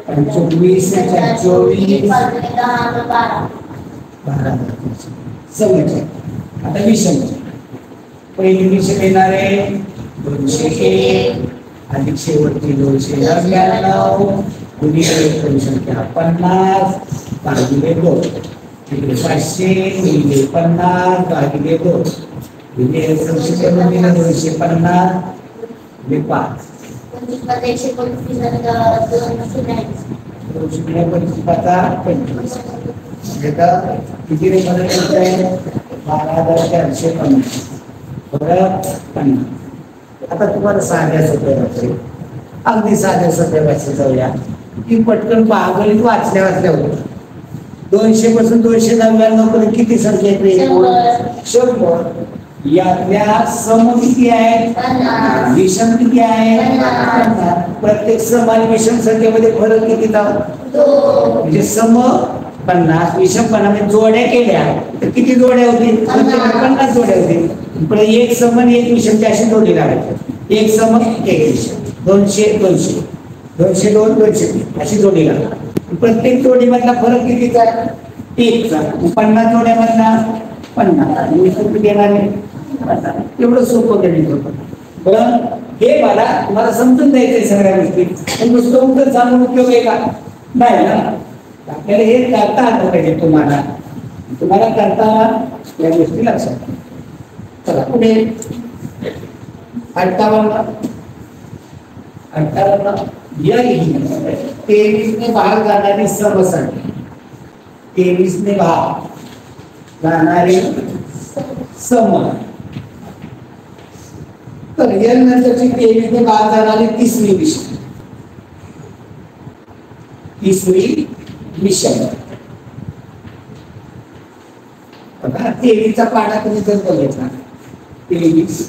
24 24 समज आता विषम पहिली विषम येणार आहे 201 अधिक शेवटची 299 गुणिले एकूण संख्या 50 भागिले 2 500 गुणिले 50 भागिले 2 गुणिले संक्षिप्त गुणिले 250 गुणिले 5 किती रे फरक आहे 12,450 फरक 50 आता तुम्हाला साध्या सोप्या भाषेत अगदी साध्या सोप्या भाषेत जाऊया की पटकन पागलीत वाचल्या होतं 200 पासून 299 पर्यंत किती संख्या येते 100 यातल्या सम किती आहे विषम किती आहे प्रत्येक सम आणि विषम संख्येमध्ये फरक कितीचा म्हणजे सम 50 विषम 50 म्हणजे जोड्या केल्या तर किती जोड्या होतील 50 जोड्या होतील पण एक सम आणि एक विषम अशी जोडी लावायची एक सम एक विषम 200 200 202 203 अशी जोडी लावायची प्रत्येक जोडीमधला फरक कितीचा आहे एकचा 50 जोड्यामधला 50 विषम किती येणार आहे एवढं सोपं गणित होतं बरं हे मला तुम्हाला समजून द्यायचंय सगळ्या गोष्टी पण नुसतं उलट सांगून उपयोग आहे का नाही ना आपल्याला हे करता आलं पाहिजे तुम्हाला करता या गोष्टी लक्षात चला पुढे 58 या 23 ने भाग जाणारी समसंख्या 23 ने भाग जाणारी सम तर एल नंतरची 23 ने बाद जाणारी तिसरी विषम. तिसरी विषम बघा 23 चा पाढा तुम्ही जर बघितला 23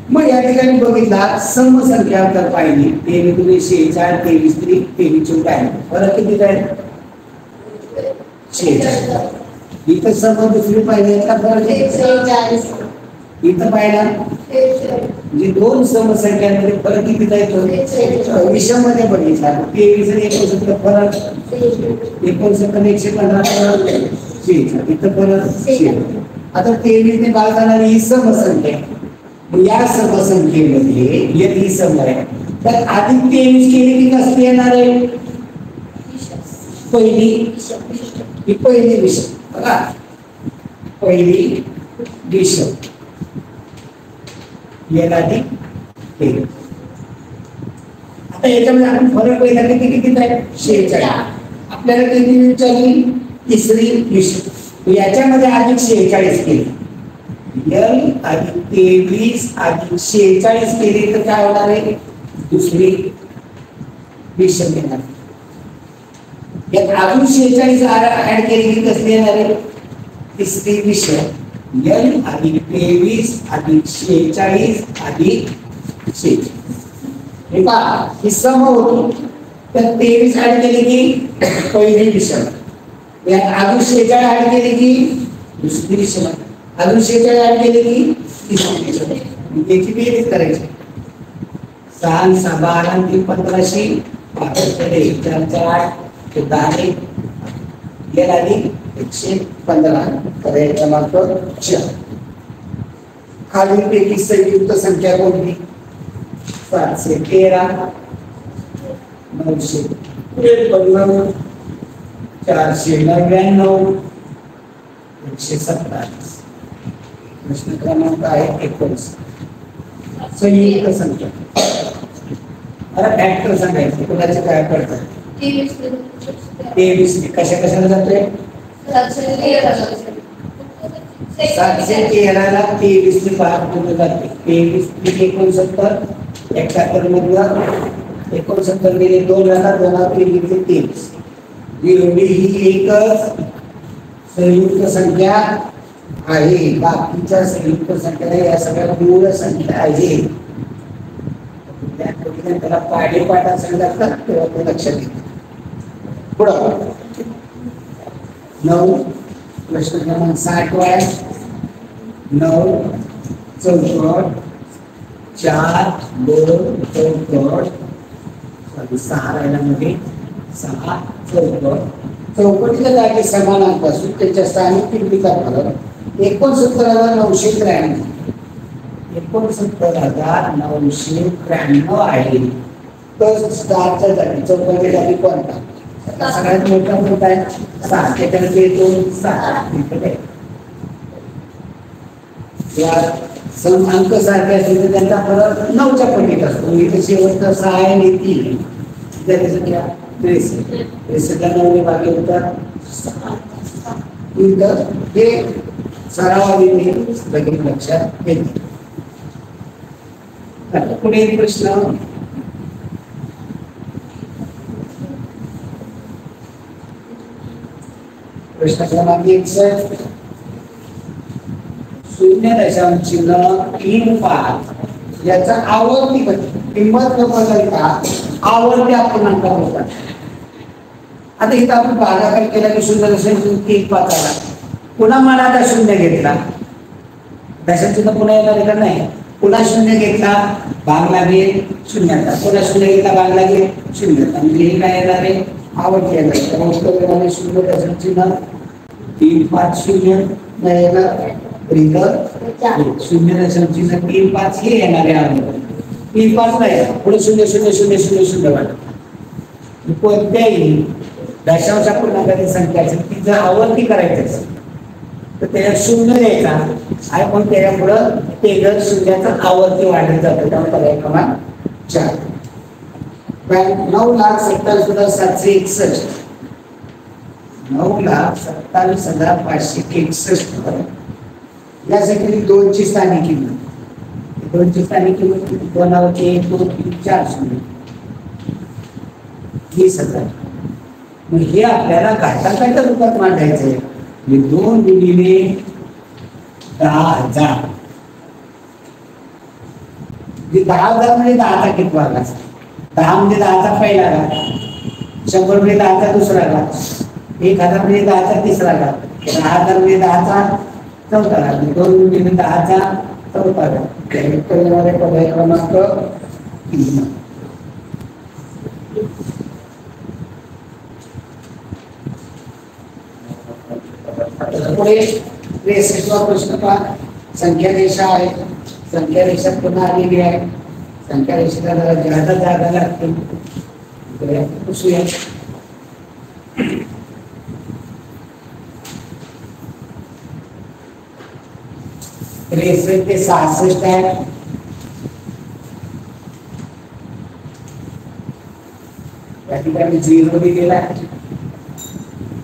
मग या ठिकाणी बघितला समसंख्या जर पाहिली 23 46 23 23 24 फरक किती आहे 46. इथं सम दुसरी पाहिजे का फरक 46. इथं पाहिला म्हणजे दोन समसंख्यांमध्ये फरक किती जायचो विषम मध्ये बघितला 23 आणि 69 फरक 69 115 फरक इथं फरक 6. आता 23 ने बाद जाणारी ही समसंख्या या समसंख्येमध्ये यदि सम आहे तर अधिक 23 केली की कसं येणार आहे पहिली विषम बघा पहिली विषम याला अधिक 23. आता याच्यामध्ये आपण फरक पहिला किती आहे 46. आपल्याला किती विचारली तिसरी विषम याच्यामध्ये अधिक 46 केली L अधिक 23 अधिक 46 केली तर काय होणार आहे दुसरी विषम येणार. यात अजून 46 ऍड केली की कसली येणार आहे तिसरी विषम L अधिक 23 अधिक 46 अधिक 46. हे पहा ही सम होती तर 23 ऍड केली की पहिली विषम यात अजून 46 ऍड केली की दुसरी विषम अजून 46 ऍड केली की तिसरी विषम याची बेरीज करायची 6 6 12 3 15 4 4 10 L अधिक 115 तर याचा क्रमांक 4. खालीलपैकी संयुक्त संख्या कोणती 713 953 499 127. प्रश्न क्रमांक आहे 19. संयुक्त संख्या आता फॅक्टर सांगायचं कोणाचे काय करतात 23 कशा कशाला जातोय 713 ला 23 ने भाग केले जाते 23 69 71 मधलं 69 गेले 2 ला 2 गेले 23. ही एकच संयुक्त संख्या आहे बाकीच्या संयुक्त संख्या या सगळ्या मूळ संख्या आहे. त्याला पाठा सांगतात तेव्हा ते लक्षात येते. पुढं 9 प्रश्न क्रमांक 60 आहे 9 चौकट 4 2 चौकट 6 राहिल्यामध्ये 6 चौकट चौकटीच्या जागी समानांक असून त्याच्या स्थानिक किमतीचा फरक 69,993 69,993 आहे. तर स्टारच्या जागी चौकटीच्या जागी कोणता सगळ्यात मोठा कोणता आहे 7 त्याच्यामध्ये 2 7 या सम अंक सारखे असतील तर त्यांचा फरक 9च्या पटीत असतो. इथे शेवटचा 6 आणि 3 त्याची संख्या 63 9 ने भागले होतात 6 हे सरावाने लगेच लक्षात येते. आता पुढे प्रश्न क्रमांक 61 0.35 याचा आवर्ती किंमत न बदलता आवर्ती अपूर्णांक होता. आता इथं आपण भागाकार केला की 0.35 आला पुन्हा मला आता 0 घेतला दशांची पुन्हा येणार आहे का नाही पुन्हा 0 घेतला भाग लागेल 0 पुन्हा 0 घेतला भाग लागेल 0 म्हणजे हे काय येणार आहे आवर्ती येणार आहे. उत्तर 0.35 नाही येणार रिंगर 0.35 हे येणार आहे 35 नाही पुढे 0.0000 वाटत कोणत्याही दशांश पूर्णांकाची संख्या असेल ती जर आवर्ती करायची असेल तर त्याला शून्य द्यायचा आणि पण त्याच्या पुढं ते जर शून्याचा आवर्ती वाढत जातं त्यामुळे पर्याय क्रमांक 4. 9,27,761 9,27,561 यासाठी 2ची स्थानिक किंमत 2ची स्थानिक किंमत 2 1 2 3 4 शून्य 20,000. मग हे आपल्याला घातांकाच्या रूपात मांडायचं आहे. 2 गुणिले 10,000 10,000 म्हणजे 10चा किती भाग असतो. 10 म्हणजे 10चा पहिला घात, 100 म्हणजे 10चा दुसरा घात, 1,000 म्हणजे 10चा तिसरा घात, 10,000 म्हणजे 10चा चौथा घात, 2 म्हणजे 10चा चौथा घात. पर्याय क्रमांक 3. पुढे 63वा प्रश्न पहा. संख्या रेषा आहे. संख्या रेषा पुन्हा आलेली आहे. संख्या रेषेला जरा जादा जागा लागते. पुसूया. 63 ते 66 आहे. या ठिकाणी 0 दिलेला आहे.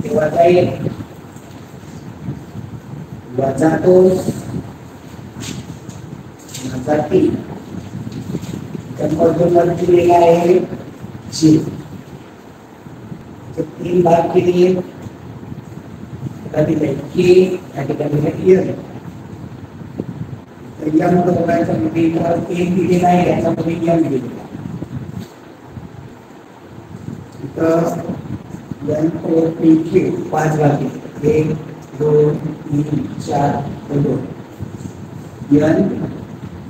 तेव्हा काही वजा 2 वजा 3 मधून दिलेला आहे 3 भाग केले या ठिकाणी यम दोघांच्या मध्ये 1 दिलेला आहे याच्यामध्ये यम दिलेला आहे. 5 भाग 1 2 3 4 2 यन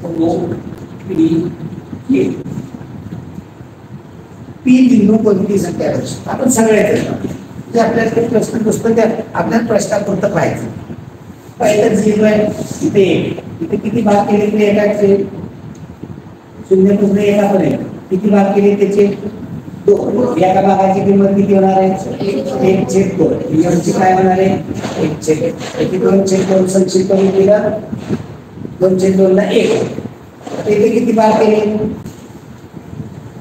2 3 पी बिंदू कोणती संख्या आहे आपण सगळ्यात जे आपल्याकडे प्रश्न पुस्तक आपल्याला प्रश्नापुरतं पाहायचं. पहिलं 0 आहे इथे इथे किती भाग केले ते एकाचे 0 एका पण आहे. किती भाग केले त्याचे 2. एका भागाची किंमत किती होणार आहे 1/2. यमची काय होणार आहे 1/2. 2/2 संक्षिप्त करून दिला 2/2 ला 1. इथे किती भाग केले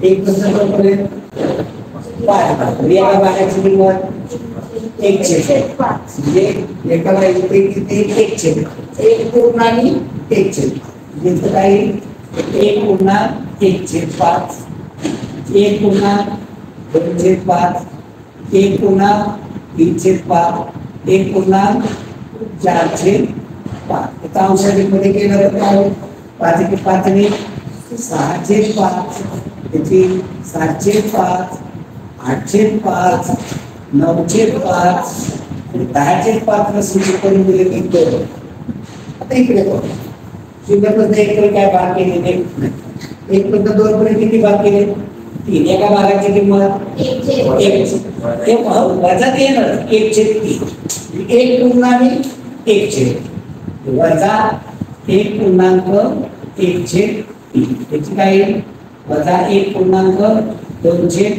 1 पासून 2 पर्यंत 5 भाग. एका भागाची किंमत 1/5 म्हणजे एका भागाची किती 1/1 पूर्ण आणि 1/1 म्हणजे काय 1 पूर्ण 1/5 1 पूर्ण 2/5 1 पूर्ण 3/5 1 पूर्ण 4/5. त्याचा अंशाधिकमध्ये केलं तर काय 5 आणि 6/5 त्याची 7/5 8/5 9/5 आणि 10/5 ला सूचित करून दिले की 2. आता इकडे बघ 0 1 काय भाग केले 1 2 पर्यंत किती भाग केले 3. एका भागाची किंमत 1 ते वजा 3 1/3 1 पूर्ण आणि 1/3 वजा 1 पूर्णांक 1/3 त्याची काय वजा 1 पूर्णांक 2/3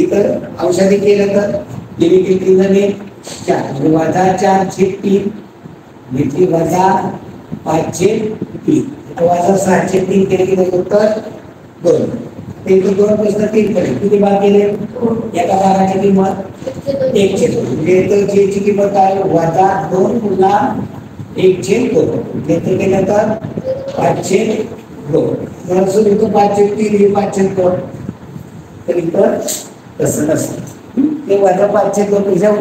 इतर औषधी केलं तर दिली किती झाले 4 वजा 4/3 घेतली वजा 5/3 वजा 7/3 केले की उत्तर 2. ते 2 प्रश्न 3 पर्यंत किती भाग केले एका भागाची किंमत 1/2 म्हणजे ची किंमत काय वजा 2 पुन्हा 1/2 घेतलं केलं तर 5/2. जर इथं 5/3 5/2 तर इथं तसं नसतं ते वजा 5/2 पेक्षा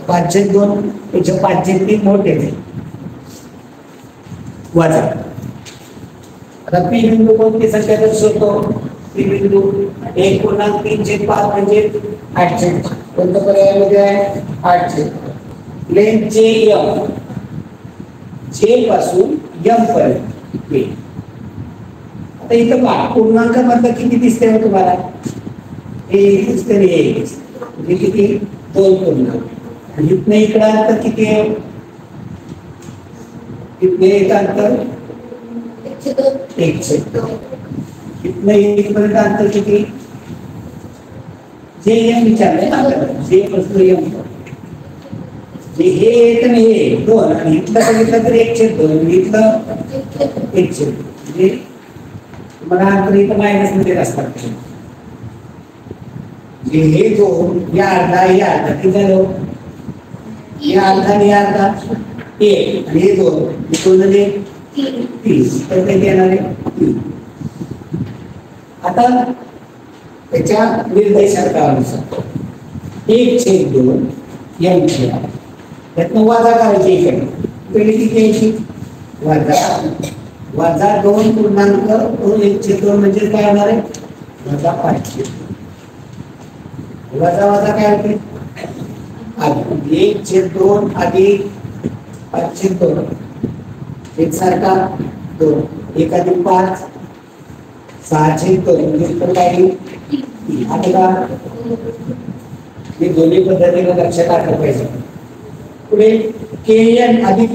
5/2 पेक्षा 5/3 मोठे वजा. आता पी बिंदू कोणती संख्या दर्शवतो पी बिंदू 1.3/5 म्हणजे 8/5 कोणत्या पर्यायामध्ये आहे 8/5. लेंथ जे एम जे पासून एम पर्यंत. आता इथं पूर्णांक मधलं किती दिसते हो तुम्हाला हे दिसते म्हणजे किती 2 पूर्णांक आणि इथनं इकडं अंतर किती आहे इथनं एक अंतर 1/2 इथनं इथपर्यंत अंतर किती जे एम विचारलंय ना जे पासून एम हे एक आणि हे दोन आणि इथलं बघितलं तर 1/2 इथलं 1/2 म्हणजे तुम्हाला अंतर इथं मायनस मध्ये असतात हे दोन या अर्धा किती झालं या अर्धा आणि या अर्धा 1 आणि हे दोन म्हणजे 30 तर ते येणार आहे 3. आता त्याच्या निर्देशांकानुसार 1/2 यांची त्यातनं वजा करायची इकडे पहिली किती यायची वजा 2.2 1/2 म्हणजे काय होणार आहे वजा 500 वजा काय होते 1/2 अधिक 5/2 एकसारखा 2 1 अधिक 5 6/2 म्हणजे काय आता का हे दोन्ही पद्धतीने लक्षात टाकलं पाहिजे. पुढे kn अधिक n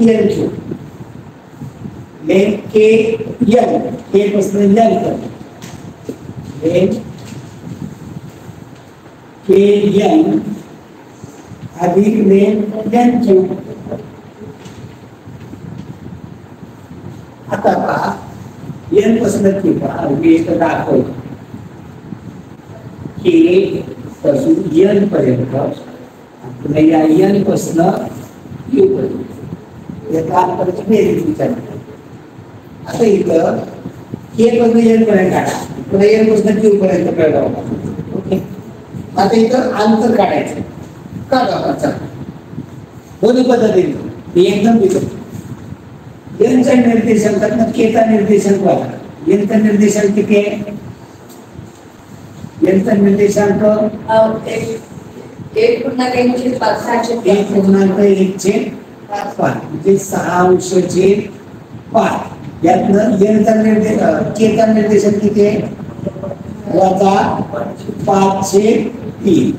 लेन k पासून n लेन kn अधिक लेन n आता पहा n पासून q पहा मी इथं दाखवतो k पासून n पर्यंत पुन्हा या n पासून q पर्यंत याचा अंतराची बेरीज विचारली. आता इथं k पासून n पर्यंत काढा पुन्हा n पासून q पर्यंत काढा. ओके आता इथं अंतर काढायचं काढा दोन्ही पद्धतीने मी एकदम दिलं n चा निर्देशांकात k चा निर्देशांक वापरा. n चा निर्देशांक किती आहे यांचा निर्देशांक 1.1/5 म्हणजे 6/5 यातनं यांचा निर्देश केचा निर्देशांक किती आहे वजा 5/3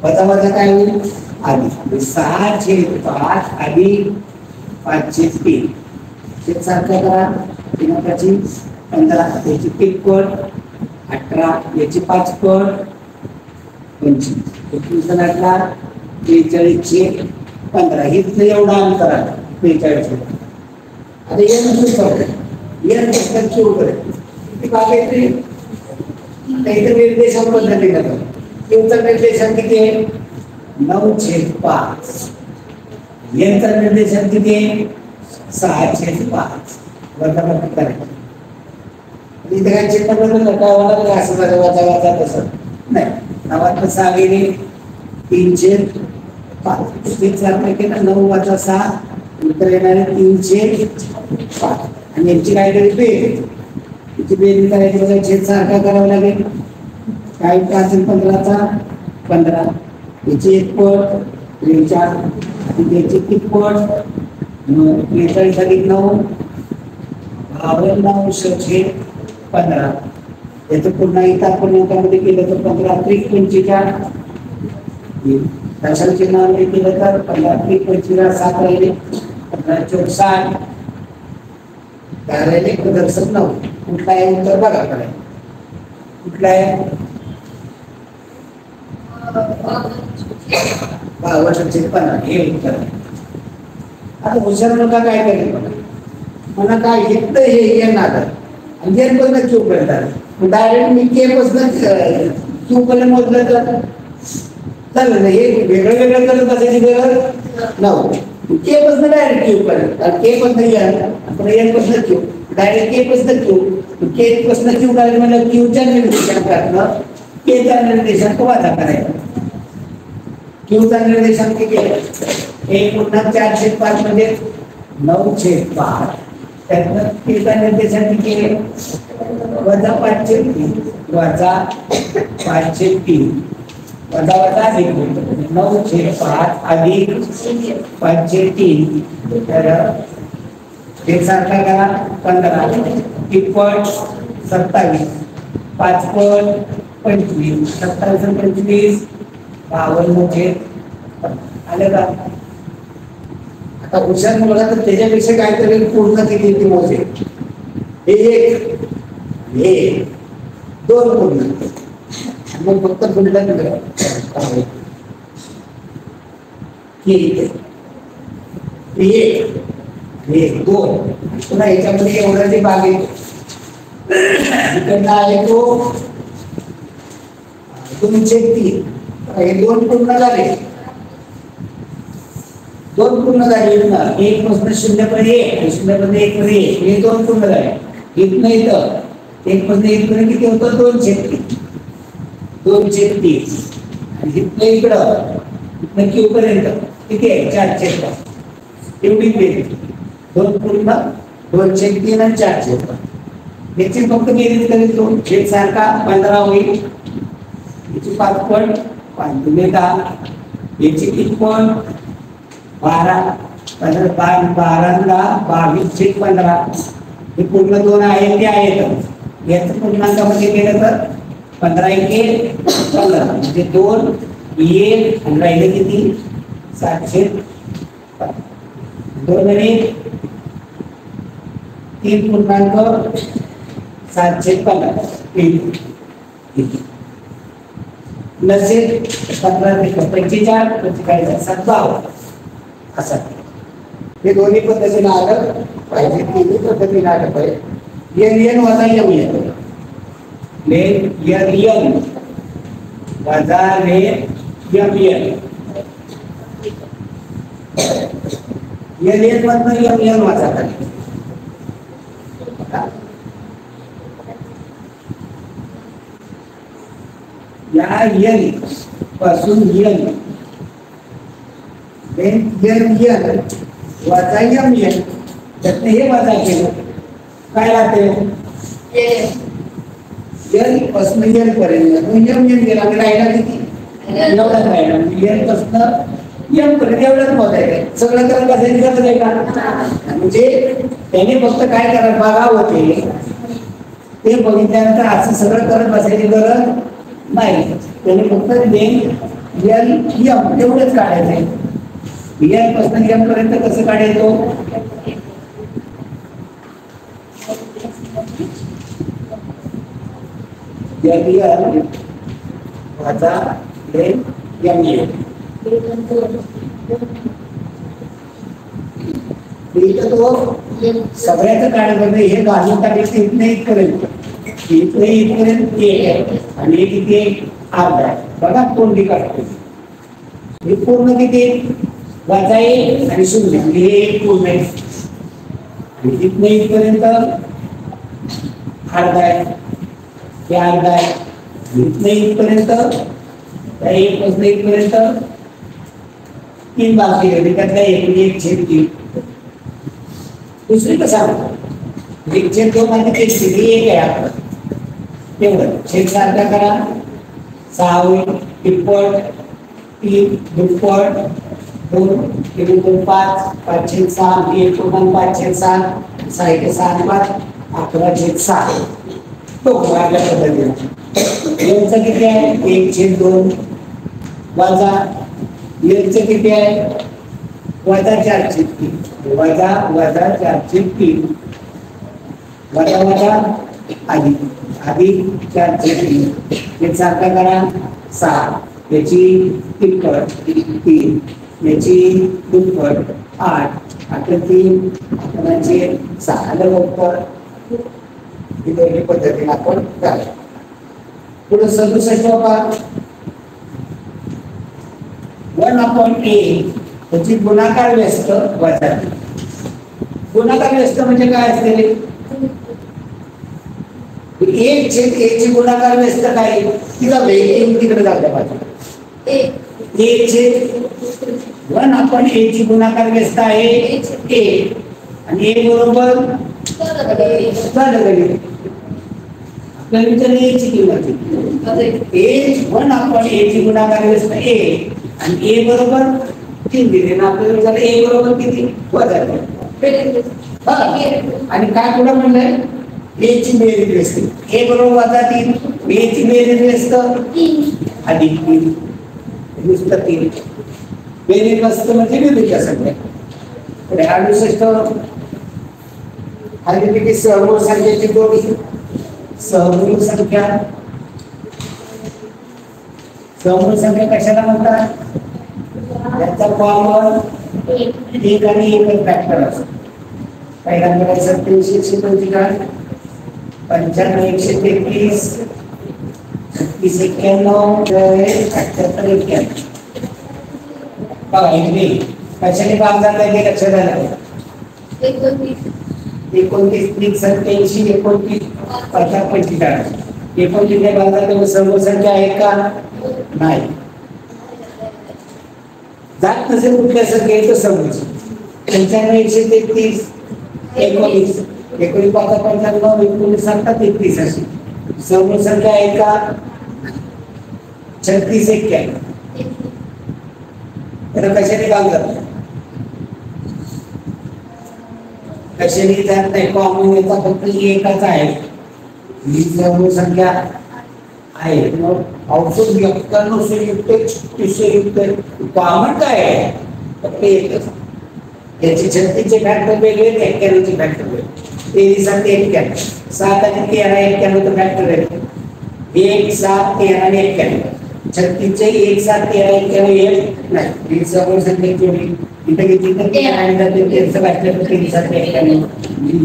वजा 5 काय होईल अधिक 6/5 अधिक 5/3 ते सारखं करा दिनांकाची 15 याची 1 पट 18 याची 5 पट 25 21 43चे 15 हे एवढा अंतर आहे 43. आता n कसं q किती भाग येते आता इथे निर्देशांक पद्धतीने qचा निर्देशांक किती आहे 9/5 nचा निर्देशांक किती आहे 6/5 वजाबाकी करायची. इथे काय चिन्ह बदललं काय होणार असं झालं वजा तसं नाही नावात 6 गेले 3/5 केलं 9 वजा 6 उत्तर येणारे 3/5 आणि यांची काय तरी बेरीज याची बेरीज करायची बघा छेद सारखा करावा लागेल काय 5/15 15 याची 1 पट 43 आणि याची 1 पट 43 अधिक 9 52/15 याचं पुन्हा इथं आपण अंकामध्ये केलं तर 15 दशांश चिन्हामध्ये केलं तर 15 7 राहिले 15 60 राहिले प्रदर्शन 9 कुठला आहे उत्तर बघा कडे कुठला आहे 52/15 हे उत्तर. आता हुशार मुलगा काय करेल मला काय घेतलं हे येणार आणि n पासून q पर्यंत डायरेक्ट मी k पासून q पर्यंत मोजलं तर चालेल हे वेगळं करत बसायची गरज नव्हती. k पासून डायरेक्ट q पर्यंत k पासून n पासून q डायरेक्ट k पासून q पासून q डायरेक्ट म्हणजे q च्या निर्देशांकातनं k चा निर्देशांक वजा करायचा. q चा निर्देशांक किती आहे 1 पुन्हा 4/5 म्हणजे 9/5 त्यातनं k चा निर्देशांक किती आहे वजा 5/3 वजा 5/3 वजा अधिक 9/5 अधिक 5/3 तर हे सारखा करा 15 1 पट 27 5 पट 25 27 आणि 25 52 आलं का. आता हुशार मुलगा तर त्याच्यापेक्षा काहीतरी पूर्ण किती मोजेल हे 2 पूर्ण मग फक्त पुढलं हे एक हे दोन पुन्हा याच्यामध्ये एवढा जे भाग आहे इकडनं आहे तो 2/3 हे दोन पूर्ण झाले एक पासून 0.1 आणि 0.1 हे दोन पूर्ण झाले इथनं इथं एक पासून इथपर्यंत किती होतं 2/3 आणि इथनं इकडं इथनं क्यू पर्यंत किती आहे 4/5 एवढी बेरीज दोन पूर्ण 2/3 आणि 4/5 याची फक्त बेरीज करेल तो एक सारखा 15 होईल याची 5.5 तुम्ही 10 याची 3.12 22/15 हे पूर्ण दोन आहेत ते आहेत याचं पूर्णांकामध्ये केलं तर 15 म्हणजे 2 1 आणि राहिले किती 7/5 2 आणि 3.7/15 नसेल 15 ते 45 असा हे दोन्ही पद्धतीने आलं पाहिजे तिन्ही पद्धतीने आलं पाहिजे एन वजा एम एन वजा एन मधनं एम वजा करायचं या एन पासून एन वजा एम एन त्यातनं हे वजा केलं काय लागते एन पासून एन पर्यंत एम एन गेला राहिला किती एवढाच राहिला एन पासून एम पर्यंत एवढंच मोजायचं सगळं करत बसायची गरज आहे का म्हणजे त्याने फक्त काय करा बघावं ते बघितल्यानंतर असं सगळं करत बसायची गरज नाही त्याने फक्त एन एम तेवढंच काढायचंय एन पासून एम पर्यंत कसं काढायचो वजा एम एन तो सगळ्याचं काढायचं हे घालून टाकायचं इथनं इथपर्यंत इथपर्यंत एक आहे आणि हे किती अर्धा आहे बघा कोणती काढतो हे पूर्ण किती वजा 1 आणि 0 हे एक पूर्ण आहे आणि इथनं इथपर्यंत अर्धा आहे हे अर्धा आहे इथनं इथपर्यंत त्या 1 पासून इथपर्यंत 3 भाग केले त्यातल्या 1/3 दुसरी कसं 1/2 आणि 3 एक आहे आपलं तेवढं छेद सारखा करा 6 होईल तिप्पट 3 दुप्पट 2 3 2 5 5/6 1 पूर्ण 5/6 6 5 11/6 तो आपल्या पद्धतीने यांचं किती आहे 1/2 वजा यांचं किती आहे वजा 4/3 वजा 4/3 वजा अधिक 4/3 हे सारखा करा 6 याची तिप्पट 3 याची दुप्पट 8 आता 3 11/6 आलं लवकर ही दोन्ही पद्धतीने आपण करायचं पुढे 67 पहा 1/a त्याची गुणाकार व्यस्त वजा गुणाकार व्यस्त म्हणजे काय असते 1/a ची गुणाकार व्यस्त काय तिला वेगळी तिकडे जायला पाहिजे 1/a ची गुणाकार व्यस्त आहे a आणि a बरोबर झालं कधी आपल्याला विचारले a ची किंमत a 1/a ची गुणाकार व्यस्त a आणि a बरोबर 3 दिले ना आपल्याला विचारलं a बरोबर किती वजा आणि काय पुढे म्हणलंय a ची बेरीज व्यस्त a बरोबर वजा 3 a ची बेरीज व्यस्त 3 अधिक 3 नुसतं 3 बेरीज व्यस्त म्हणजे बेरीज सगळ्या पुढे 68 आणि सहमूळ संख्येची जोडी सहमूळ संख्या कशाला म्हणतात याचा कॉमन एक आणि एकच फॅक्टर असतो. पहिल्यांदा 87 95 133 36 91 78 91 बघा इथे कशाने काम जात आहे ते लक्षात आलं. 29 30 87 29 50 45 29 भागात सर्व संख्या आहे का नाही. जात नसेल कुठल्या संख्येचं समज 95 133 19 19 5 55 19 7 33 अशी सर्व संख्या आहे का 36 91 तर कशाने काम करतात कशाने जात नाही. कॉमन याचा फक्त एकच आहे ही सर्व संख्या आहे. मग औषध 91 संयुक्त 36 संयुक्त कॉमन काय आहे फक्त एकच. याची 36 चे फॅक्टर वेगळे 91 चे फॅक्टर वेगळे. 23 आणि 91 7 आणि 13 91 चे फॅक्टर आहे 1 7 13 आणि 91 36 चे 1 7 13 91 1 नाही. ही सर्व संख्या केली इथे किती तर 13 आणि 13 फॅक्टर 3 7 91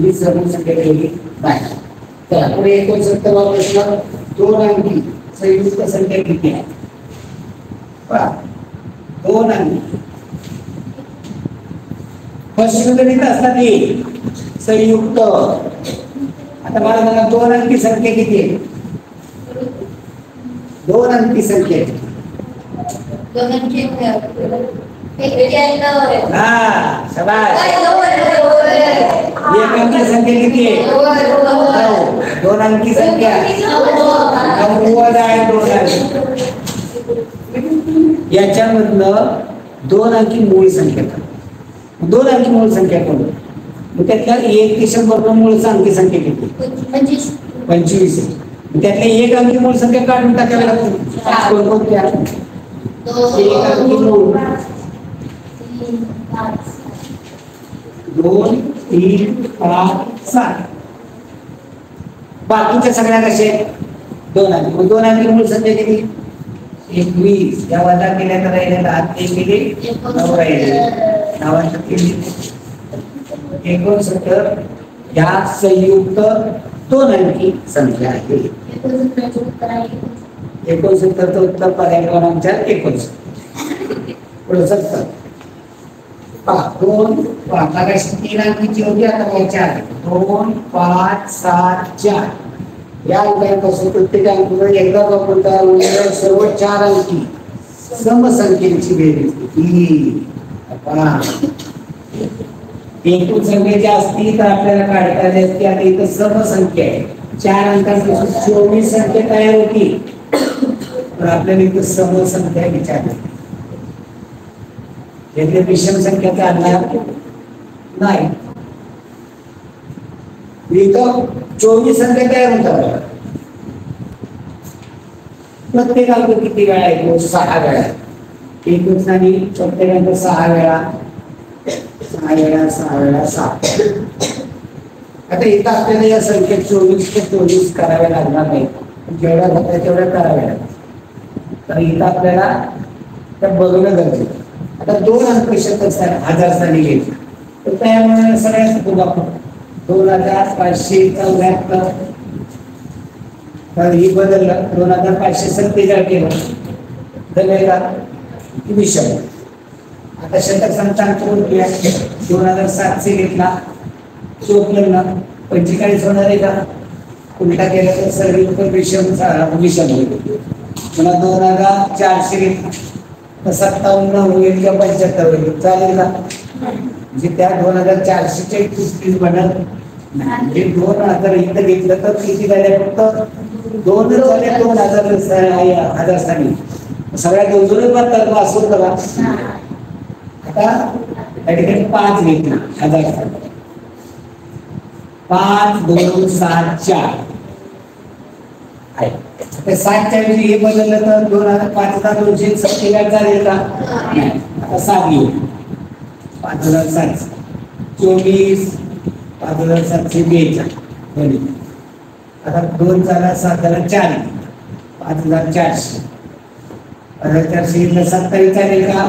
ही सर्व संख्या केली नाही. तर पुढे 69 वा प्रश्न 2 अंकी संयुक्त संख्या किती आहे पहा 2 अंकी पश्चिमगणित असतात ही संयुक्त. आता मला सांगा 2 अंकी संख्या किती आहे 2 अंकी संख्या हा शाबास. 1 अंकी संख्या किती आहे 2 अंकी संख्या 90 आहे 2 अंकी. याच्यामधलं 2 अंकी मूळ संख्या 2 अंकी मूळ संख्या कोण मग त्यातल्या 1 ते 100 मूळचा अंकी संख्या किती 25 आहे. त्यातल्या 1 अंकी मूळ संख्या काढून टाकाव्या लागतील कोणकोणत्या 1 अंकी मूळ 2 3 5 7 बाकीच्या सगळ्या कशा आहेत 2 अंकी. मग 2 अंकी मूळ संख्या किती 21 या वजा केल्या तर राहिले 10 ते केले 9 राहिले 9 केली 69 या संयुक्त 2 अंकी संख्या आहे. 69 उत्तर पर्याय क्रमांक 69 पुढे 70 2 3 अंकीची होती आता 4 2 5 7 4 या अंकापासून प्रत्येक अंकामध्ये एकदा आपण तयार होणाऱ्या सर्व 4 अंकी समसंख्येची बेरीज ही एकूण संख्या जी असती तर आपल्याला काढता येते की आता इथं समसंख्या आहे 4 अंकांपासून 24 संख्या तयार होती तर आपल्याला इथं समसंख्या विचारली यातल्या विषम संख्या काढणार नाही. इथं 24 संख्या तयार होतात प्रत्येक अंक किती वेळा येतो 6 वेळा एकूण आणि प्रत्येक अंक 6 वेळा 6 वेळा 6 वेळा 7. आता इथं आपल्याला या संख्येत 24 ते 24 कराव्या लागणार नाही जेवढ्या होत्या तेवढ्या कराव्या लागतात. तर इथं आपल्याला त्या बघणं गरजेचं. आता 2 अंक शतक हजार स्थानी घ्यायचे तर त्यामुळे सगळ्यात खूप आपण 2574 तर ही बदललं 2547 केलं जमेल का विषम. आता शतक संख्या 2700 घेतला चोपलं ना 45 होणार आहे का उलटा केला तर सर्व विषम विषम होईल. पुन्हा 2400 घेतला तर 57 होईल किंवा 75 होईल चालेल का म्हणजे त्या 2400 चे 33 बनत म्हणजे 2000 इथं घेतलं तर किती झाले फक्त 2 झाले 2000 स्थानी सगळ्या दोन बनतात असं करा. आता या ठिकाणी 5 घेतला 1000 स्थानी 5 2 7 4 आहे. 7 च्या ऐवजी हे बदललं तर 5270 झाले का आता 7 घेऊ 5700 24 5742 आता 2 झाला 7 झाला 4 5400 27 चालेल का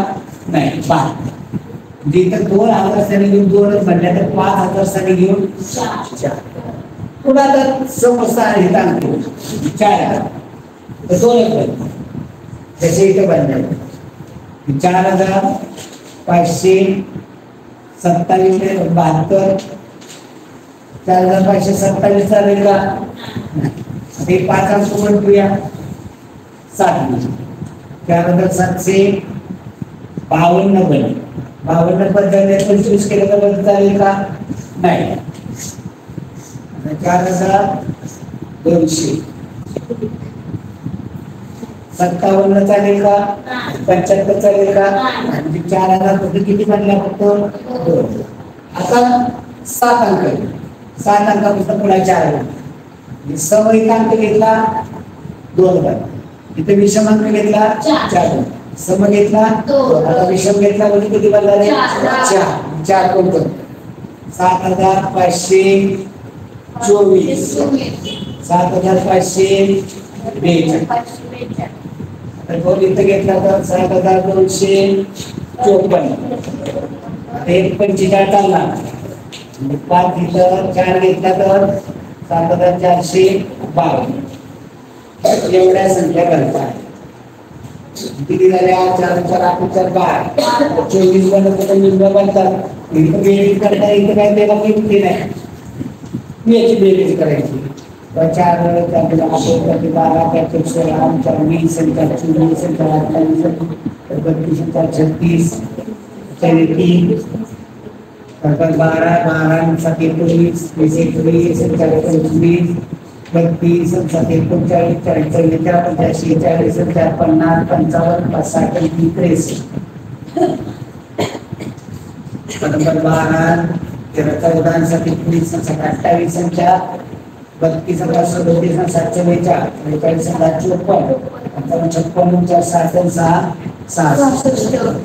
नाही 5 जिथं 2000 साली घेऊन 2च म्हणल्या तर 5000 साली घेऊन 4 पुन्हा तर समस्या आहे सांगतो 4000 तर 2च बनले त्याचे इथे बनले 4527 72 4527 चालेल का ते 5 अंक म्हणूया 7 4752 बनले 52 बद्दल 25 केलं तर बदल चालेल का नाही 4200 57 चालेल का 75 चालेल का आणि 4000 फक्त किती बनल्या फक्त 2 आता 7 अंक 7 अंकापासून पुढे 4 अंक समविकांक घेतला 2 बनला इथे विषमांक घेतला 4 सम घेतला आता विषम घेतला म्हणजे किती बनला 4 कोणतं 7524 7542 तर दोन इथं घेतला तर 7254 एक 45 चालला 5 इथं 4 घेतला तर 7452 एवढ्या संख्या करतात किती झाल्या 4 4 8 4 12 24 बनत तर निम्म्या बनतात इथं बेरीज करता इथं काय त्याला किती नाही याची बेरीज करायची 4 4 8 12 4 16 4 20 24 28 32 36 4 3 12 12 7 19 20 21 24 32 7 39 40 45 40 50 55 60 33 नंबर 12 13 14 7 19 28 संख्या 32 37 742 45 54 56 67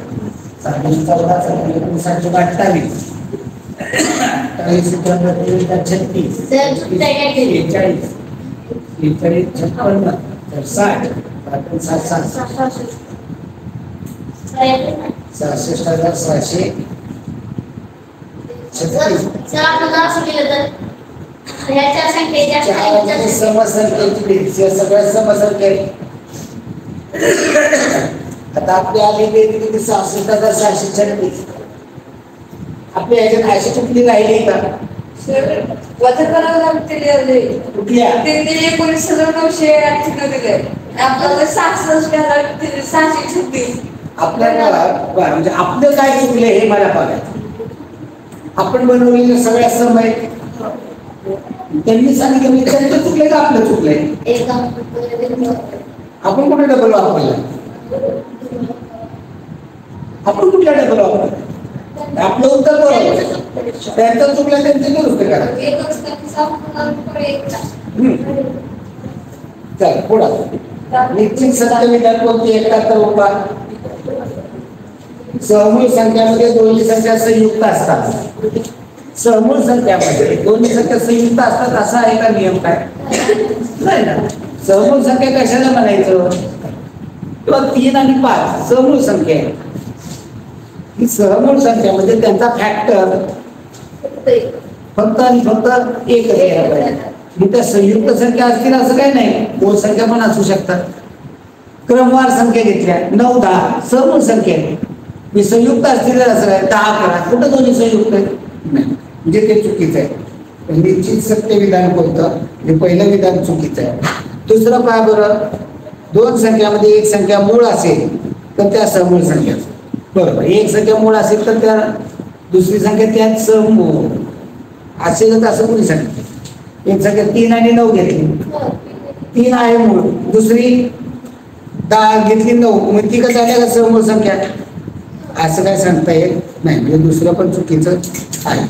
आता आपली आली किती 66,636 आपली ह्याच्यात अशी कुठली राहिली का वजन करावं लागते कुठल्या 19,998 दिले आपल्याला 66,636 आपल्याला म्हणजे आपलं काय चुकलं हे मला बघायचं आपण बनवलेलं सगळ्या समय त्यांनी सांगितलं म्हणजे त्यांचं चुकलंय का आपलं चुकलंय आपण कुठे डबल वापरला आपण कुठल्या डबल वापरला आपलं उत्तर बरोबर त्यांचं चुकलं त्यांचं दुरुस्त करा चल पुढे निश्चित सत्य विधान कोणती 71 उपाय सहमूळ संख्यामध्ये दोन्ही संख्या संयुक्त असतात सहमूळ संख्यामध्ये दोन्ही संख्या संयुक्त असतात असा आहे का नियम काय नाही ना सहमूळ संख्या कशाला म्हणायचं किंवा 3 आणि 5 सहमूळ संख्या आहे ही सहमूळ संख्या म्हणजे त्यांचा फॅक्टर फक्त आणि फक्त 1 घ्यायला पाहिजे त्या संयुक्त संख्या असतील असं काही नाही मूळ संख्या पण असू शकतात क्रमवार संख्या घेतल्या 9 10 सहमूळ संख्या आहे मी संयुक्त असतील असं काय 10 करा कुठं दोन्ही संयुक्त आहे नाही म्हणजे ते चुकीचं आहे निश्चित सत्य विधान कोणतं हे पहिलं विधान चुकीचं आहे दुसरं काय बरं 2 संख्यामध्ये एक संख्या मूळ असेल तर त्या समूळ संख्या बरोबर एक संख्या मूळ असेल तर त्या दुसरी संख्या त्यात समूळ असेल असं कोणी सांगितलं एक संख्या 3 आणि 9 घेतली 3 आहे मूळ दुसरी 10 घेतली 9 मग ती कसं झाल्या का समूळ संख्या असं काय सांगता येत नाही म्हणजे दुसरं पण चुकीचं आहे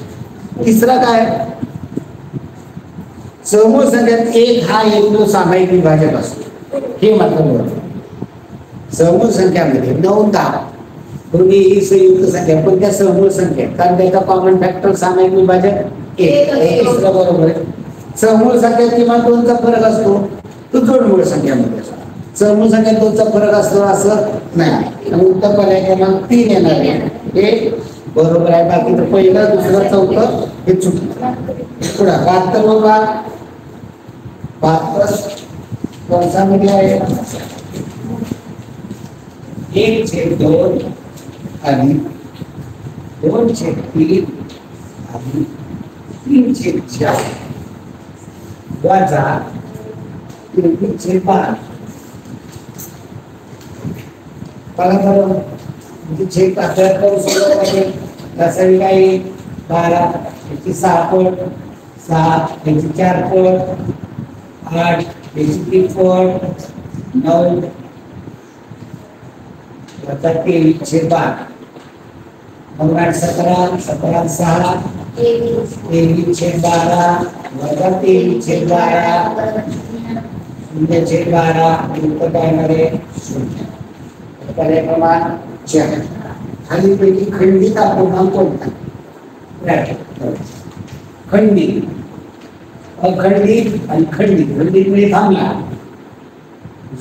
तिसरा काय समूळ संख्यात 1 हा एकमेव सामायिक विभाजक असतो हे मात्र बरोबर समूळ संख्यामध्ये 9 10 दोन्ही ही संयुक्त संख्या पण त्या समूळ संख्या कारण त्याचा कॉमन फॅक्टर सामायिक विभाजक 1 तिसरं बरोबर आहे समूळ संख्या किमान 2चा फरक असतो तो जोडमूळ संख्यामध्ये असतो समूहाच्या दोनचा फरक असतो असं नाही. उत्तर पर्याय क्रमांक 3 येणार आहे. हे बरोबर आहे. बाकी पहिलं दुसरं चौथं हे चुकलं. पुढे 72 बघा. 72 कंसामध्ये आहे 1/2 आणि 2/3 आणि 3/4 वजा 3/5. बघा बरं, म्हणजे छेद आपल्याला करू सुरुवात आहे. त्यासाठी काही 12 याची 6 पट, 7 याची 4 पट, 8 याची 3 पट, 9 वजा 23/12. मग 17 6 23/12 वजा 23/12 0/12. उत्तर काय येणार आहे? 0. पर्याय क्रमांक 4. खालीपैकी खंडित अपूर्णांक कोणता? खंडित, अखंडित आणि खंडित. खंडित म्हणजे थांबला.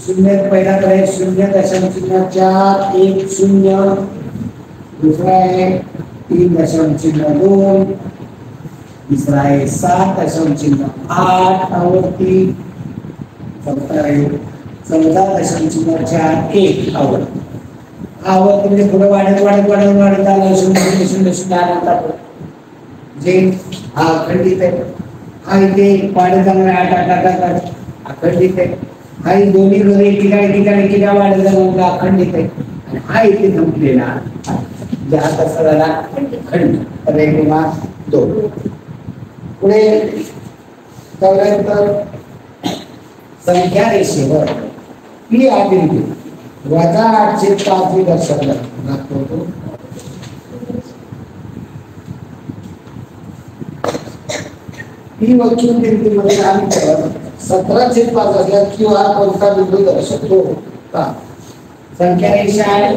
0 पहिला पर्याय 0.04 1 0. दुसरा आहे 3.02. तिसरा आहे 7.8 आवृत्ती. चौथा आहे 14.4 1 आवृत्ती. आवृत्ती म्हणजे पुढे वाढत वाढत वाढत वाढत आलं 0.0 आला. जे हा खंडित आहे. हा इथे वाढत जाणार 8 अखंडित आहे. हा दोन्ही कडे ठिकाणी वाढत जाणार अखंडित आहे. आणि हा इथे संपलेला हा कसा झाला? खंड. पर्याय क्रमांक 2. पुढे तर संख्या रेषेवर पी हा बिंदू वजा 8/5 दर्शवला जातो. पी व क्यू बिंदूमध्ये अंतर 17/5 असल्यास क्यू हा कोणता बिंदू दर्शवतो? का संख्या रेषा आहे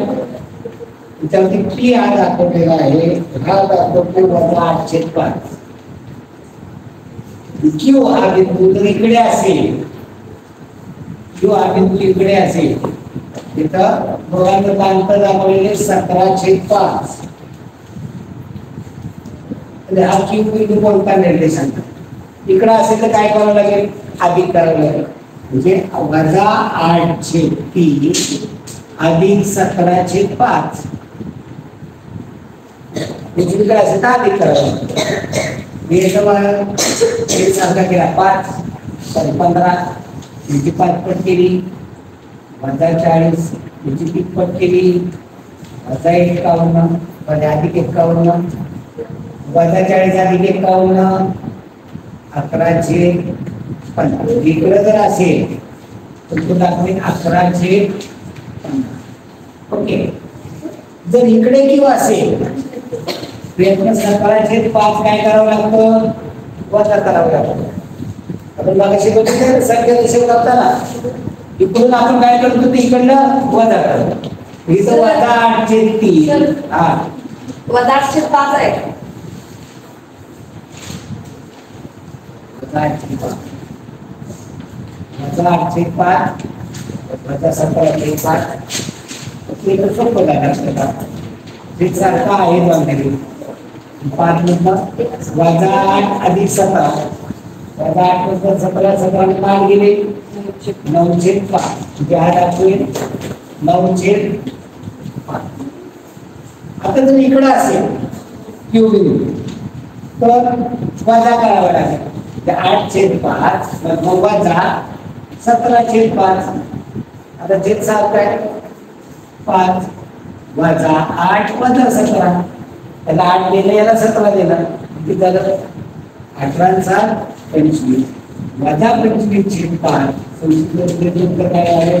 त्याच्यावरती पी हा दाखवलेला आहे. हा दाखवतो वजा 8/5. क्यू हा बिंदू जर इकडे असेल, क्यू हा बिंदू इकडे असेल, तिथं दोघांचं अंतर दाखवलेले 17/5. हा क्यू बिंदू कोणता निर्देशांक? इकडे असेल तर काय करावं लागेल? अधिक करावं लागेल. म्हणजे वजा 8/3 अधिक 17/5. इकडे असेल तर अधिक करावं लागेल. सारखा केला 5 15 याची 5 पट केली, वजा 40 याची 3 पट केली, वजा 51 वजा अधिक 51 वजा 40 अधिक 51 11/15. इकडे जर असेल तर तो दाखवेल 11/15. ओके. जर इकडे किंवा असेल प्रयत्न 17/5 काय करावं लागतं? वजा करावं लागतं. आपण मागाशी बघितलं संख्या रेषेवर करताना इकडून आपण काय करतो ते इकडनं वजा करतो. इथं वजा 8/3 हा वजा 8/5 आहे. वजा 8/5 वजा 17/5 ते तर सोपं झालं. ते सारखं आहे बांधलेली 5 मधनं वजा 8 अधिक 17 वजा 8 मधनं 17 8 गेले 9/5 म्हणजे हा दाखवेल 9/5. आता जर इकडं असेल क्यू बिंदू तर वजा करावा लागेल. 8/5 मग वजा 17/5. आता छेद 7 काय 5 वजा 8 वजा 17. त्याला 8 दिलं याला 17 दिलं किती झालं? 18/7 वजा 25/5. संस्कृत काय आहे?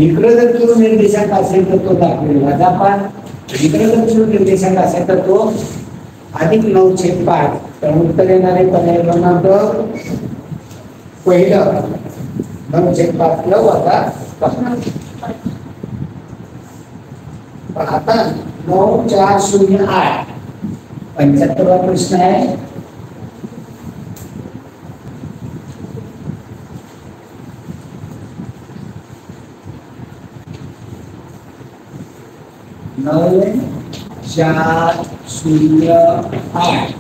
इकडे जर तो निर्देशांक असेल तर तो दाखवेल वजा 5. इकडे जर तो निर्देशांक असेल तर तो अधिक 9/5. तर उत्तर येणारे पर्याय क्रमांक पहिलं 9/5 वजा 5. आता 9408 75वा प्रश्न आहे. 9,4,0,8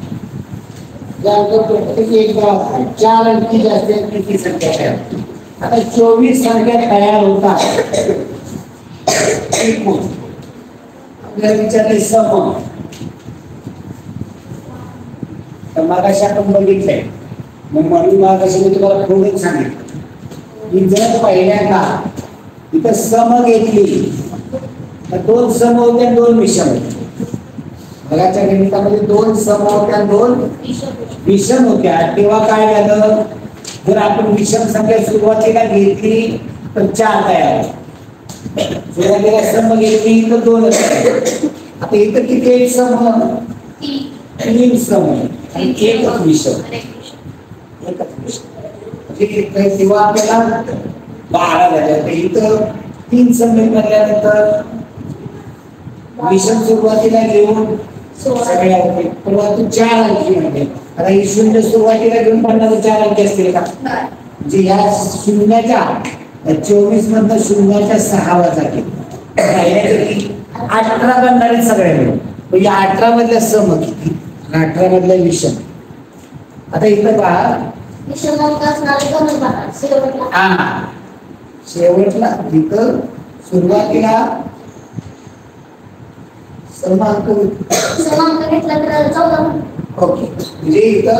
त्यानंतर प्रत्येक एक गाव आहे. 4 अंकी जास्त आहेत, किती संख्या तयार होतात? आता 24 संख्या तयार होतात एकूण. आपल्याला विचारले सम, तर मगाशी आपण बघितलंय. मग म्हणून मगाशी मी तुम्हाला थोडं सांगितलं की जर पहिल्यांदा इथं सम घेतली तर 2 सम होत्या 2 विषम होत्या. मगाच्या गणितामध्ये 2 सम होत्या 2 विषम होत्या. तेव्हा काय झालं, जर आपण विषम संख्या सुरुवातीला घेतली तर 4 तयार होतात. सुरुवातीला सम घेतली तर 2 असतात. आता इथं किती एक सम, 3 सम आणि एकच विषम. एकच विषम तेव्हा आपल्याला 12 झाले. तर इथं 3 सम म्हटल्यानंतर विषम सुरुवातीला घेऊन सगळ्या होते. परंतु 4 अंकी म्हणजे आता ही शून्य सुरुवातीला घेऊन 4 अंकी असतील का? म्हणजे या शून्याच्या 24 मधनं शून्याच्या 6 वजा केली 18 बनणारे सगळे मिळून. म्हणजे 18 मधल्या सम किती, 18 मधल्या विषम. आता इथं पहा, शेवटला इथं सुरुवातीला क्रमांक घेतला तर 14. ओके. म्हणजे इथं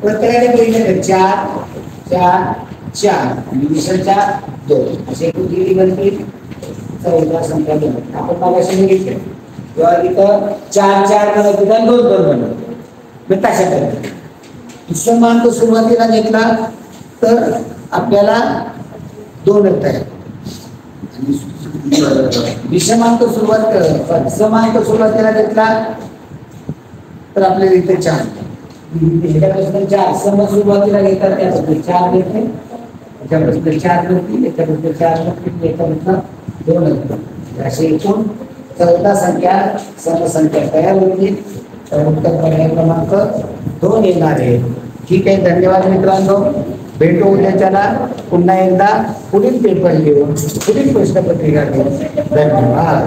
प्रत्येकाने बघितलं 4 4 4 आणि विषमच्या 2 असे एकूण किती बनतील? 14 संख्या बनतील. आपण मागाशी बघितलं तेव्हा इथं 4 4 बनत होता, 2 2 बनत होते. मग तशा पद्धतीने क्रमांक सुरुवातीला घेतला तर आपल्याला 2 येत आहे. विषमांक समांक सुरुवातीला घेतला तर आपल्याला इथे 4. ह्याच्यापासून 4 सम सुरुवातीला घेतात त्यापासून 4 घेतले, त्याच्यापासून 4 घेतली, याच्यापासून 4 घेतली, याच्यापासून 2 घेतले. असे एकूण 14 संख्या समसंख्या तयार होतील. तर उत्तर पर्याय क्रमांक 2 येणार आहे. ठीक आहे, धन्यवाद मित्रांनो. भेटू उद्याच्याला पुन्हा एकदा पुढील पेपर घेऊन, पुढील प्रश्नपत्रिका घेऊन. धन्यवाद.